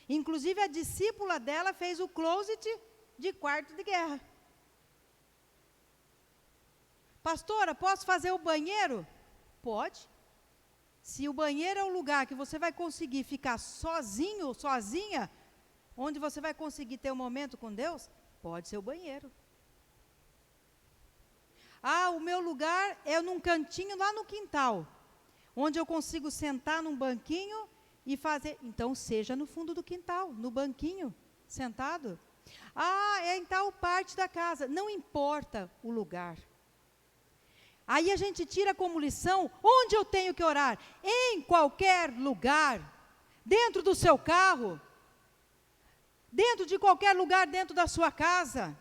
Inclusive, a discípula dela fez o closet de quarto de guerra. Pastora, posso fazer o banheiro? Pode. Se o banheiro é o lugar que você vai conseguir ficar sozinho ou sozinha, onde você vai conseguir ter um momento com Deus, pode ser o banheiro. Ah, o meu lugar é num cantinho lá no quintal, onde eu consigo sentar num banquinho e fazer. Então, seja no fundo do quintal, no banquinho, sentado. Ah, é em tal parte da casa. Não importa o lugar. Aí a gente tira como lição, onde eu tenho que orar? Em qualquer lugar, dentro do seu carro, dentro de qualquer lugar dentro da sua casa,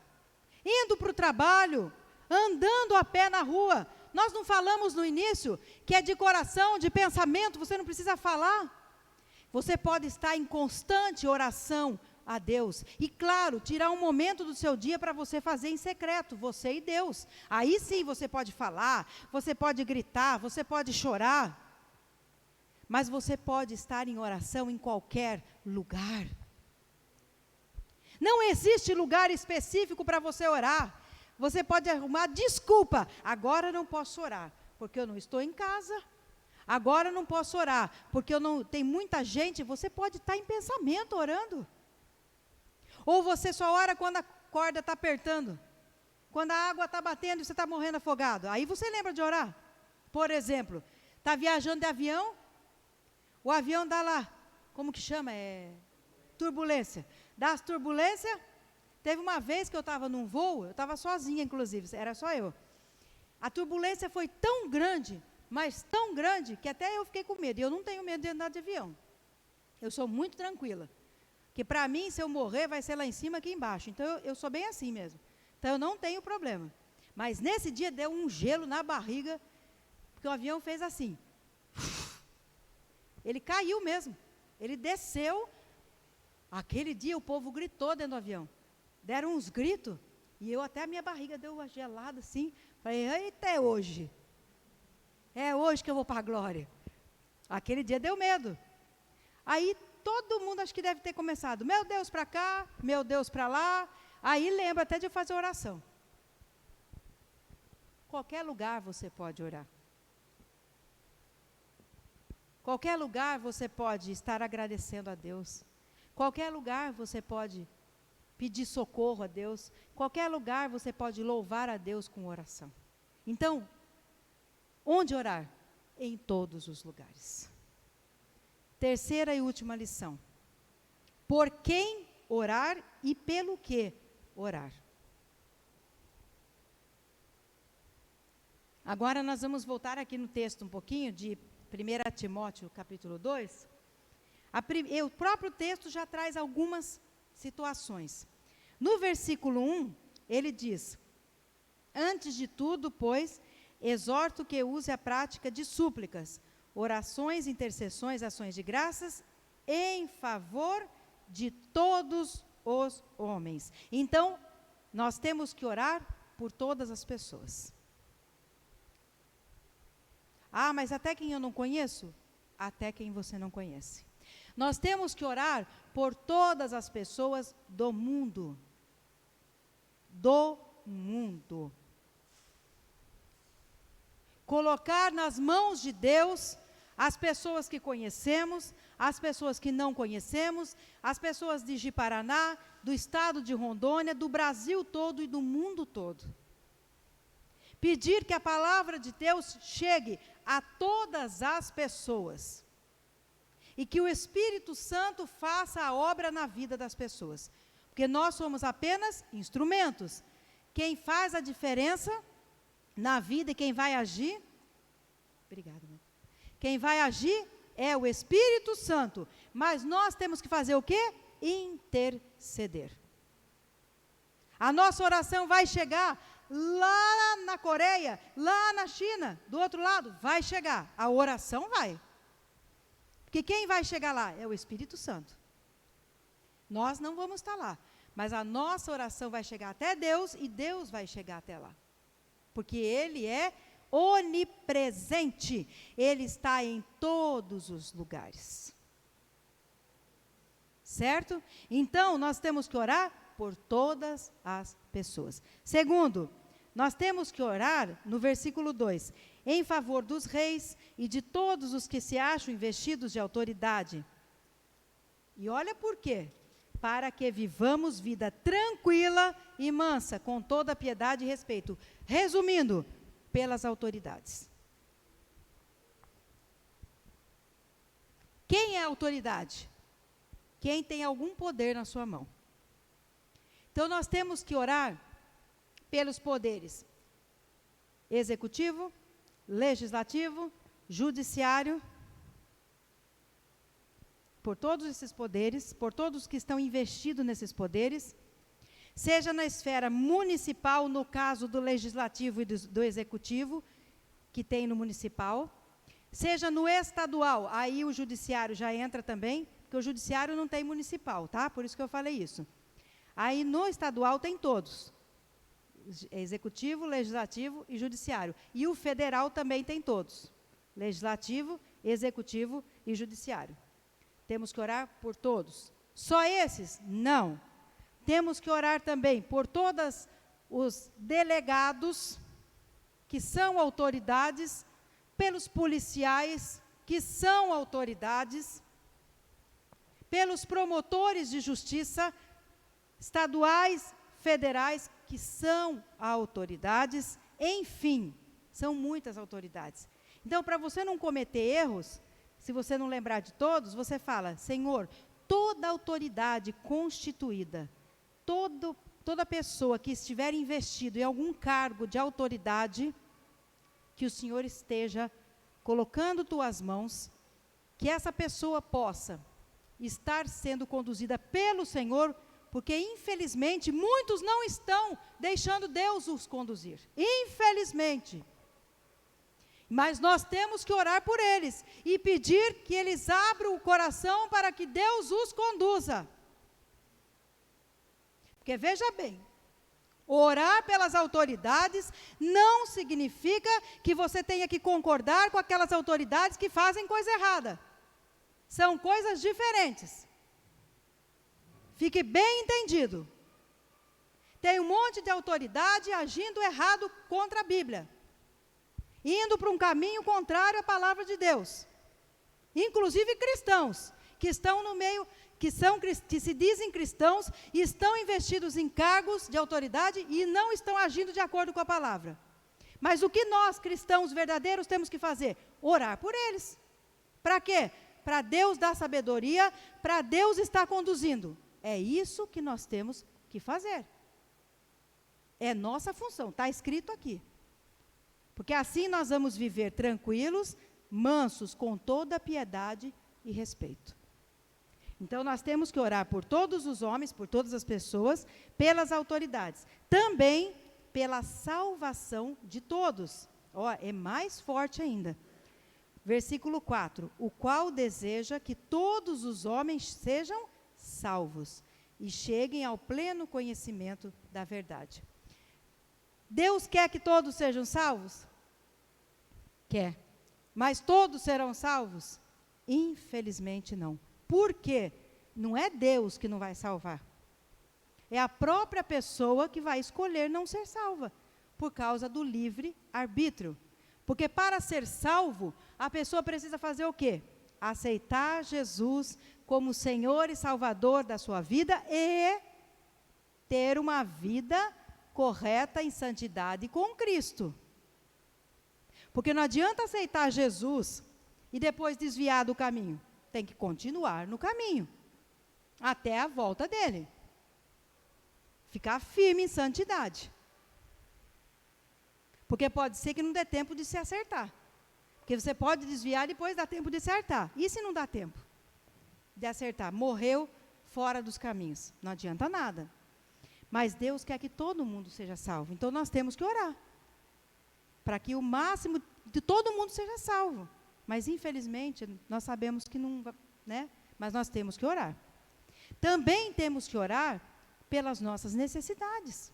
indo para o trabalho, andando a pé na rua. Nós não falamos no início que é de coração, de pensamento, você não precisa falar. Você pode estar em constante oração a Deus. E claro, tirar um momento do seu dia para você fazer em secreto, você e Deus. Aí sim você pode falar, você pode gritar, você pode chorar. Mas você pode estar em oração em qualquer lugar. Não existe lugar específico para você orar. Você pode arrumar desculpa. Agora não posso orar, porque eu não estou em casa. Agora não posso orar, porque eu não tem muita gente. Você pode estar em pensamento orando. Ou você só ora quando a corda está apertando, quando a água está batendo e você está morrendo afogado. Aí você lembra de orar. Por exemplo, está viajando de avião, o avião dá lá, como que chama? Turbulência. Dá as turbulências. Teve uma vez que eu estava num voo, eu estava sozinha inclusive, era só eu. A turbulência foi tão grande, mas tão grande, que até eu fiquei com medo. E eu não tenho medo de andar de avião. Eu sou muito tranquila. Que para mim, se eu morrer, vai ser lá em cima, aqui embaixo. Então, eu sou bem assim mesmo. Então, eu não tenho problema. Mas nesse dia deu um gelo na barriga, porque o avião fez assim. Ele caiu mesmo. Ele desceu. Aquele dia o povo gritou dentro do avião. Deram uns gritos. E eu até a minha barriga deu uma gelada assim. Falei, eita, é hoje. É hoje que eu vou para a glória. Aquele dia deu medo. Aí todo mundo acho que deve ter começado, meu Deus para cá, meu Deus para lá. Aí lembra até de fazer oração. Qualquer lugar você pode orar. Qualquer lugar você pode estar agradecendo a Deus. Qualquer lugar você pode pedir socorro a Deus. Qualquer lugar você pode louvar a Deus com oração. Então, onde orar? Em todos os lugares. Terceira e última lição. Por quem orar e pelo que orar. Agora nós vamos voltar aqui no texto um pouquinho de 1 Timóteo, capítulo 2. O próprio texto já traz algumas situações. No versículo 1, ele diz: antes de tudo, pois, exorto que use a prática de súplicas, orações, intercessões, ações de graças, em favor de todos os homens. Então, nós temos que orar por todas as pessoas. Ah, mas até quem eu não conheço? Até quem você não conhece. Nós temos que orar por todas as pessoas do mundo. Do mundo. Colocar nas mãos de Deus as pessoas que conhecemos, as pessoas que não conhecemos, as pessoas de Ji-Paraná, do estado de Rondônia, do Brasil todo e do mundo todo. Pedir que a palavra de Deus chegue a todas as pessoas. E que o Espírito Santo faça a obra na vida das pessoas. Porque nós somos apenas instrumentos. Quem faz a diferença na vida e quem vai agir... Obrigada, mãe. Quem vai agir é o Espírito Santo. Mas nós temos que fazer o quê? Interceder. A nossa oração vai chegar lá na Coreia, lá na China, do outro lado, vai chegar. A oração vai. Porque quem vai chegar lá é o Espírito Santo. Nós não vamos estar lá, mas a nossa oração vai chegar até Deus e Deus vai chegar até lá. Porque Ele é onipresente. Ele está em todos os lugares. Certo? Então, nós temos que orar por todas as pessoas. Segundo, nós temos que orar, no versículo 2, em favor dos reis e de todos os que se acham investidos de autoridade. E olha por quê. Para que vivamos vida tranquila e mansa, com toda piedade e respeito. Resumindo, pelas autoridades. Quem é a autoridade? Quem tem algum poder na sua mão. Então, nós temos que orar pelos poderes executivo, legislativo, judiciário, por todos esses poderes, por todos que estão investidos nesses poderes, seja na esfera municipal, no caso do legislativo e do executivo, que tem no municipal, seja no estadual, aí o judiciário já entra também, porque o judiciário não tem municipal, tá? Por isso que eu falei isso. Aí no estadual tem todos, executivo, legislativo e judiciário. E o federal também tem todos, legislativo, executivo e judiciário. Temos que orar por todos. Só esses? Não. Temos que orar também por todos os delegados, que são autoridades, pelos policiais, que são autoridades, pelos promotores de justiça, estaduais, federais, que são autoridades, enfim, são muitas autoridades. Então, para você não cometer erros, se você não lembrar de todos, você fala: Senhor, toda autoridade constituída, toda pessoa que estiver investido em algum cargo de autoridade, que o Senhor esteja colocando tuas mãos, que essa pessoa possa estar sendo conduzida pelo Senhor, porque infelizmente muitos não estão deixando Deus os conduzir, infelizmente. Mas nós temos que orar por eles e pedir que eles abram o coração para que Deus os conduza. Porque veja bem, orar pelas autoridades não significa que você tenha que concordar com aquelas autoridades que fazem coisa errada. São coisas diferentes. Fique bem entendido. Tem um monte de autoridade agindo errado contra a Bíblia, indo para um caminho contrário à palavra de Deus. inclusive cristãos, que estão no meio, que se dizem cristãos e estão investidos em cargos de autoridade e não estão agindo de acordo com a palavra. Mas o que nós, cristãos verdadeiros, temos que fazer? Orar por eles. Para quê? Para Deus dar sabedoria, para Deus estar conduzindo. É isso que nós temos que fazer. É nossa função, está escrito aqui. Porque assim nós vamos viver tranquilos, mansos, com toda piedade e respeito. Então nós temos que orar por todos os homens, por todas as pessoas, pelas autoridades. Também pela salvação de todos. Ó, é mais forte ainda. Versículo 4. O qual deseja que todos os homens sejam salvos e cheguem ao pleno conhecimento da verdade. Deus quer que todos sejam salvos? Quer. Mas todos serão salvos? Infelizmente não. Por quê? Não é Deus que não vai salvar. É a própria pessoa que vai escolher não ser salva, por causa do livre arbítrio. Porque para ser salvo, a pessoa precisa fazer o quê? Aceitar Jesus como Senhor e Salvador da sua vida e ter uma vida correta em santidade com Cristo. Porque não adianta aceitar Jesus e depois desviar do caminho. Tem que continuar no caminho, até a volta dele. Ficar firme em santidade. Porque pode ser que não dê tempo de se acertar. Porque você pode desviar e depois dá tempo de acertar. E se não dá tempo de acertar? Morreu fora dos caminhos. Não adianta nada. Mas Deus quer que todo mundo seja salvo. Então nós temos que orar. Para que o máximo de todo mundo seja salvo. Mas infelizmente nós sabemos que não, né? Mas nós temos que orar. Também temos que orar pelas nossas necessidades,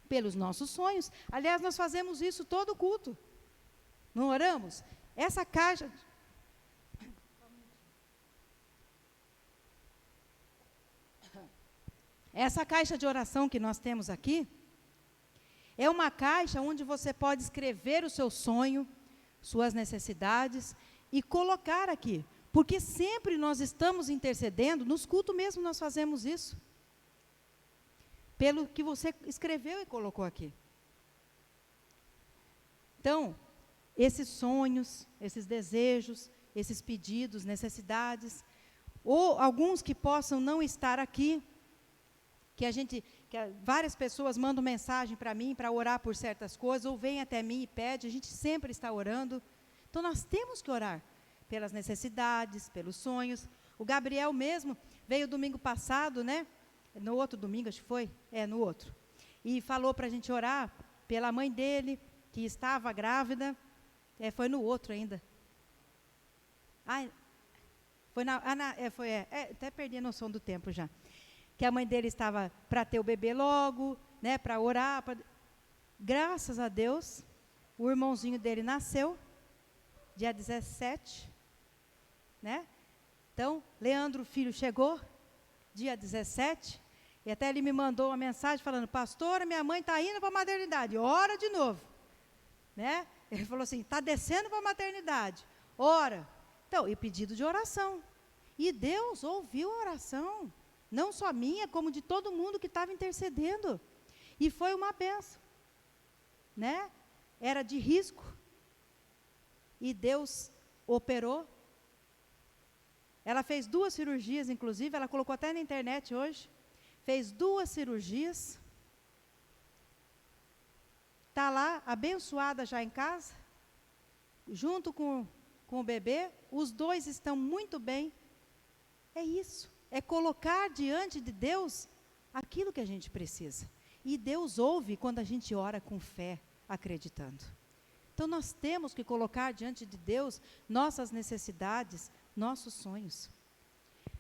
pelos nossos sonhos. Aliás, nós fazemos isso todo culto. Não oramos? Essa caixa... Essa caixa de oração que nós temos aqui, é uma caixa onde você pode escrever o seu sonho, suas necessidades, e colocar aqui. Porque sempre nós estamos intercedendo, nos cultos mesmo nós fazemos isso. Pelo que você escreveu e colocou aqui. Então, esses sonhos, esses desejos, esses pedidos, necessidades, ou alguns que possam não estar aqui, que várias pessoas mandam mensagem para mim para orar por certas coisas, ou vêm até mim e pedem, a gente sempre está orando. Então, nós temos que orar pelas necessidades, pelos sonhos. O Gabriel mesmo veio domingo passado, né? No outro domingo, acho que foi? No outro. E falou para a gente orar pela mãe dele, que estava grávida. Foi no outro ainda. Até perdi a noção do tempo já. Que a mãe dele estava para ter o bebê logo, né? Para orar. Graças a Deus, o irmãozinho dele nasceu, dia 17. Né? Então, Leandro, filho, chegou, dia 17. E até ele me mandou uma mensagem falando: pastora, minha mãe está indo para a maternidade, ora de novo. Né? Ele falou assim: está descendo para a maternidade, ora. Então, e pedido de oração. E Deus ouviu a oração, não só minha, como de todo mundo que estava intercedendo. E foi uma bênção. Né? Era de risco. E Deus operou. Ela fez 2 cirurgias, inclusive, ela colocou até na internet hoje. Fez 2 cirurgias. Está lá, abençoada já em casa, junto com o bebê. Os 2 estão muito bem. É isso. É colocar diante de Deus aquilo que a gente precisa. E Deus ouve quando a gente ora com fé, acreditando. Então, nós temos que colocar diante de Deus nossas necessidades, nossos sonhos.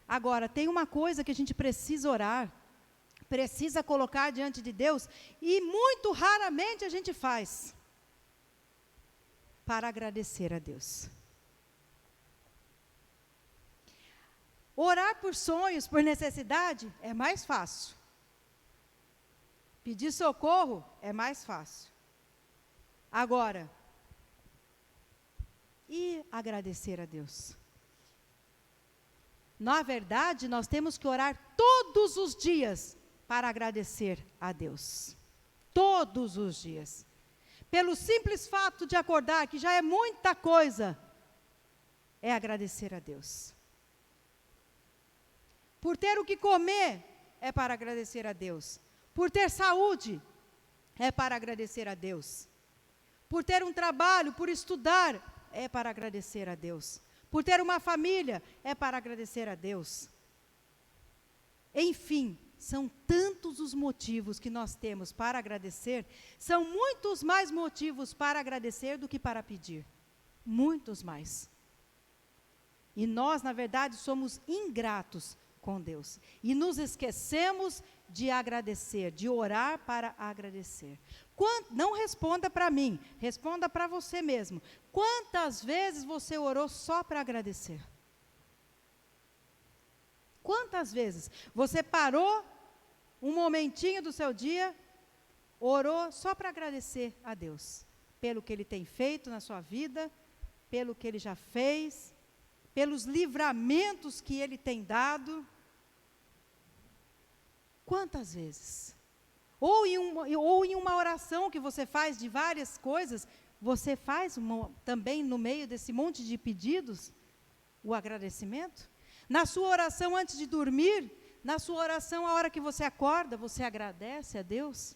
Agora, tem uma coisa que a gente precisa orar, precisa colocar diante de Deus, e muito raramente a gente faz, para agradecer a Deus. Orar por sonhos, por necessidade, é mais fácil. Pedir socorro é mais fácil. Agora, e agradecer a Deus? Na verdade, nós temos que orar todos os dias para agradecer a Deus. Todos os dias. Pelo simples fato de acordar, que já é muita coisa, é agradecer a Deus. Por ter o que comer, é para agradecer a Deus. Por ter saúde, é para agradecer a Deus. Por ter um trabalho, por estudar, é para agradecer a Deus. Por ter uma família, é para agradecer a Deus. Enfim, são tantos os motivos que nós temos para agradecer, são muitos mais motivos para agradecer do que para pedir. Muitos mais. E nós, na verdade, somos ingratos com Deus. E nos esquecemos de agradecer, de orar para agradecer. Não responda para mim, responda para você mesmo. Quantas vezes você orou só para agradecer? Quantas vezes você parou um momentinho do seu dia, orou só para agradecer a Deus, pelo que Ele tem feito na sua vida, pelo que Ele já fez, pelos livramentos que Ele tem dado? Quantas vezes? Ou em uma oração que você faz de várias coisas, você faz também no meio desse monte de pedidos, o agradecimento? Na sua oração antes de dormir, na sua oração a hora que você acorda, você agradece a Deus?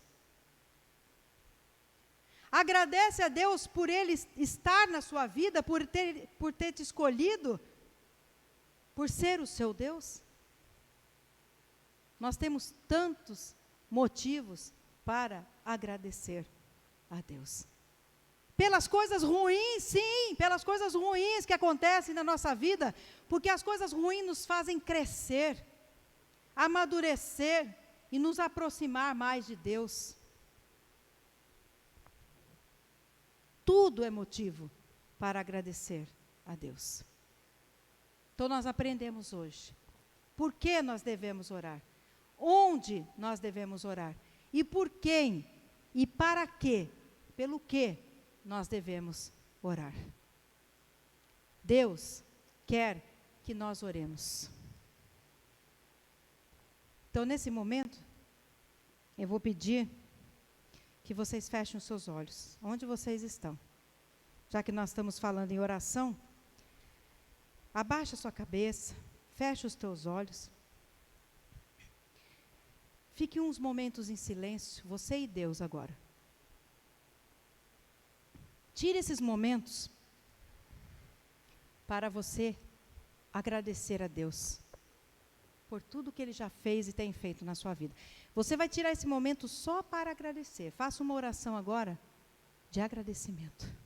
Agradece a Deus por Ele estar na sua vida, por ter te escolhido, por ser o seu Deus? Nós temos tantos motivos para agradecer a Deus. Pelas coisas ruins, sim, pelas coisas ruins que acontecem na nossa vida, porque as coisas ruins nos fazem crescer, amadurecer e nos aproximar mais de Deus. Tudo é motivo para agradecer a Deus. Então nós aprendemos hoje por que nós devemos orar, onde nós devemos orar e por quem e para quê, pelo que nós devemos orar. Deus quer que nós oremos. Então, nesse momento, eu vou pedir que vocês fechem os seus olhos, onde vocês estão. Já que nós estamos falando em oração, abaixa a sua cabeça, feche os teus olhos. Fique uns momentos em silêncio, você e Deus agora. Tire esses momentos para você agradecer a Deus por tudo que Ele já fez e tem feito na sua vida. Você vai tirar esse momento só para agradecer. Faça uma oração agora de agradecimento.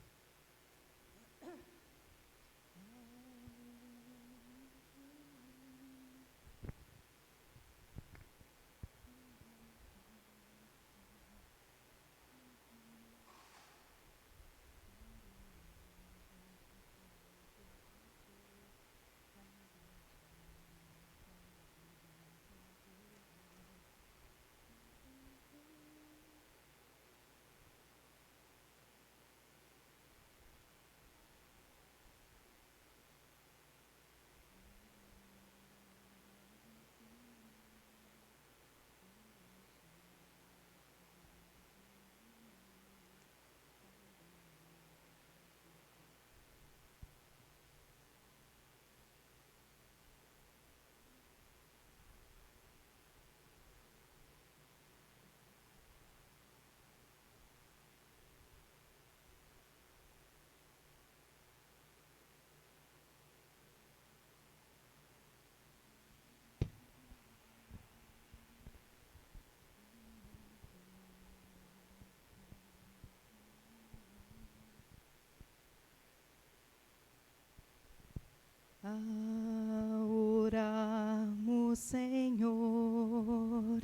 Oramos, Senhor,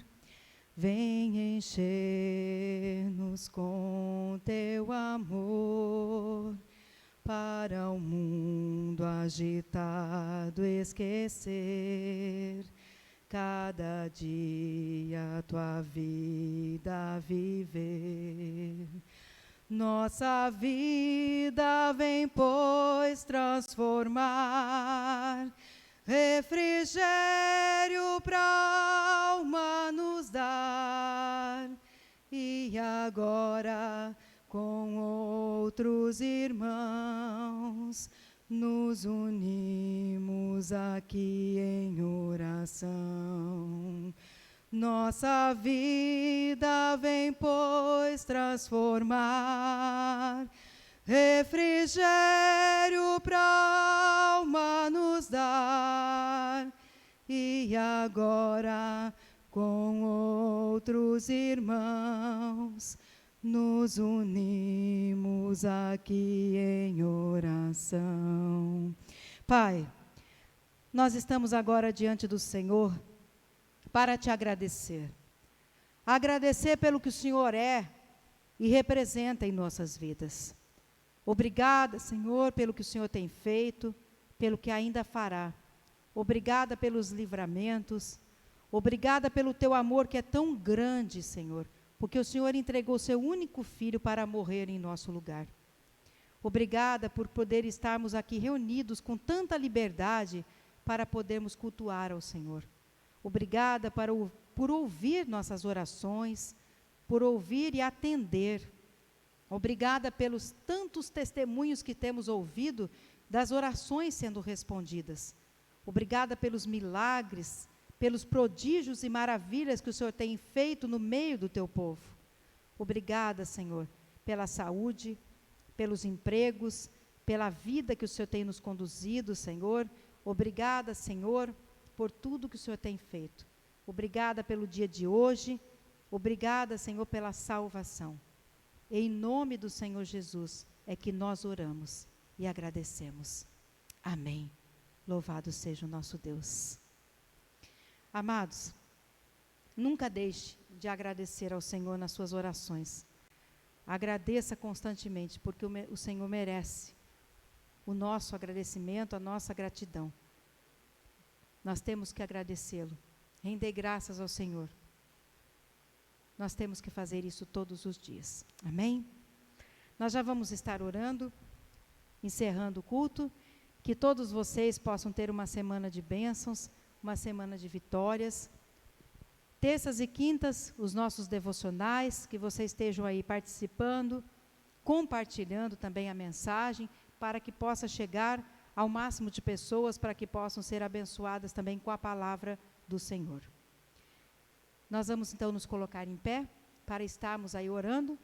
vem encher-nos com teu amor, para o mundo agitado esquecer, cada dia tua vida viver. Nossa vida vem, pois, transformar, refrigério pra alma nos dar. E agora, com outros irmãos, nos unimos aqui em oração. Nossa vida vem, pois, transformar, refrigério pra alma nos dar. E agora, com outros irmãos, nos unimos aqui em oração. Pai, nós estamos agora diante do Senhor para te agradecer. Agradecer pelo que o Senhor é e representa em nossas vidas. Obrigada, Senhor, pelo que o Senhor tem feito, pelo que ainda fará. Obrigada pelos livramentos. Obrigada pelo teu amor que é tão grande, Senhor, porque o Senhor entregou seu único filho para morrer em nosso lugar. Obrigada por poder estarmos aqui reunidos com tanta liberdade para podermos cultuar ao Senhor. Obrigada por ouvir nossas orações, por ouvir e atender. Obrigada pelos tantos testemunhos que temos ouvido das orações sendo respondidas. Obrigada pelos milagres, pelos prodígios e maravilhas que o Senhor tem feito no meio do teu povo. Obrigada, Senhor, pela saúde, pelos empregos, pela vida que o Senhor tem nos conduzido, Senhor. Obrigada, Senhor, por tudo que o Senhor tem feito. Obrigada pelo dia de hoje. Obrigada, Senhor, pela salvação. Em nome do Senhor Jesus é que nós oramos e agradecemos. Amém. Louvado seja o nosso Deus. Amados, nunca deixe de agradecer ao Senhor nas suas orações. Agradeça constantemente, porque o Senhor merece o nosso agradecimento, a nossa gratidão. Nós temos que agradecê-lo, render graças ao Senhor. Nós temos que fazer isso todos os dias. Amém? Nós já vamos estar orando, encerrando o culto, que todos vocês possam ter uma semana de bênçãos, uma semana de vitórias. Terças e quintas, os nossos devocionais, que vocês estejam aí participando, compartilhando também a mensagem, para que possa chegar ao máximo de pessoas, para que possam ser abençoadas também com a palavra do Senhor. Nós vamos então nos colocar em pé, para estarmos aí orando,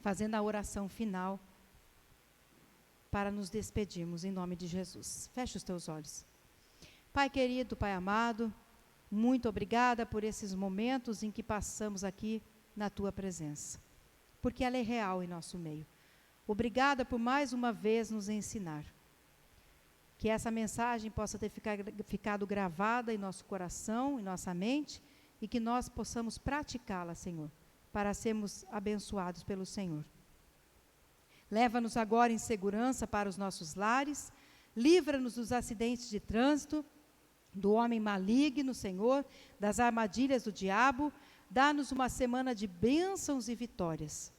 fazendo a oração final, para nos despedirmos em nome de Jesus. Feche os teus olhos. Pai querido, Pai amado, muito obrigada por esses momentos em que passamos aqui na Tua presença, porque ela é real em nosso meio. Obrigada por mais uma vez nos ensinar. Que essa mensagem possa ter ficado gravada em nosso coração, em nossa mente, e que nós possamos praticá-la, Senhor, para sermos abençoados pelo Senhor. Leva-nos agora em segurança para os nossos lares, livra-nos dos acidentes de trânsito, do homem maligno, Senhor, das armadilhas do diabo, dá-nos uma semana de bênçãos e vitórias.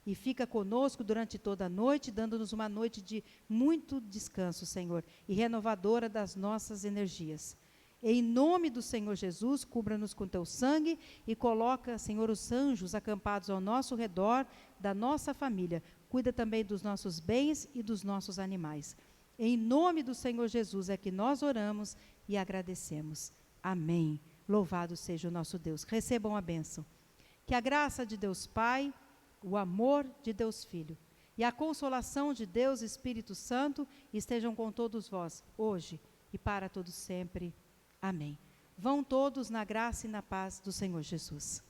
E fica conosco durante toda a noite, dando-nos uma noite de muito descanso, Senhor, e renovadora das nossas energias. Em nome do Senhor Jesus, cubra-nos com teu sangue e coloca, Senhor, os anjos acampados ao nosso redor, da nossa família. Cuida também dos nossos bens e dos nossos animais. Em nome do Senhor Jesus é que nós oramos e agradecemos. Amém. Louvado seja o nosso Deus. Recebam a bênção. Que a graça de Deus Pai, o amor de Deus Filho e a consolação de Deus Espírito Santo estejam com todos vós, hoje e para todos sempre. Amém. Vão todos na graça e na paz do Senhor Jesus.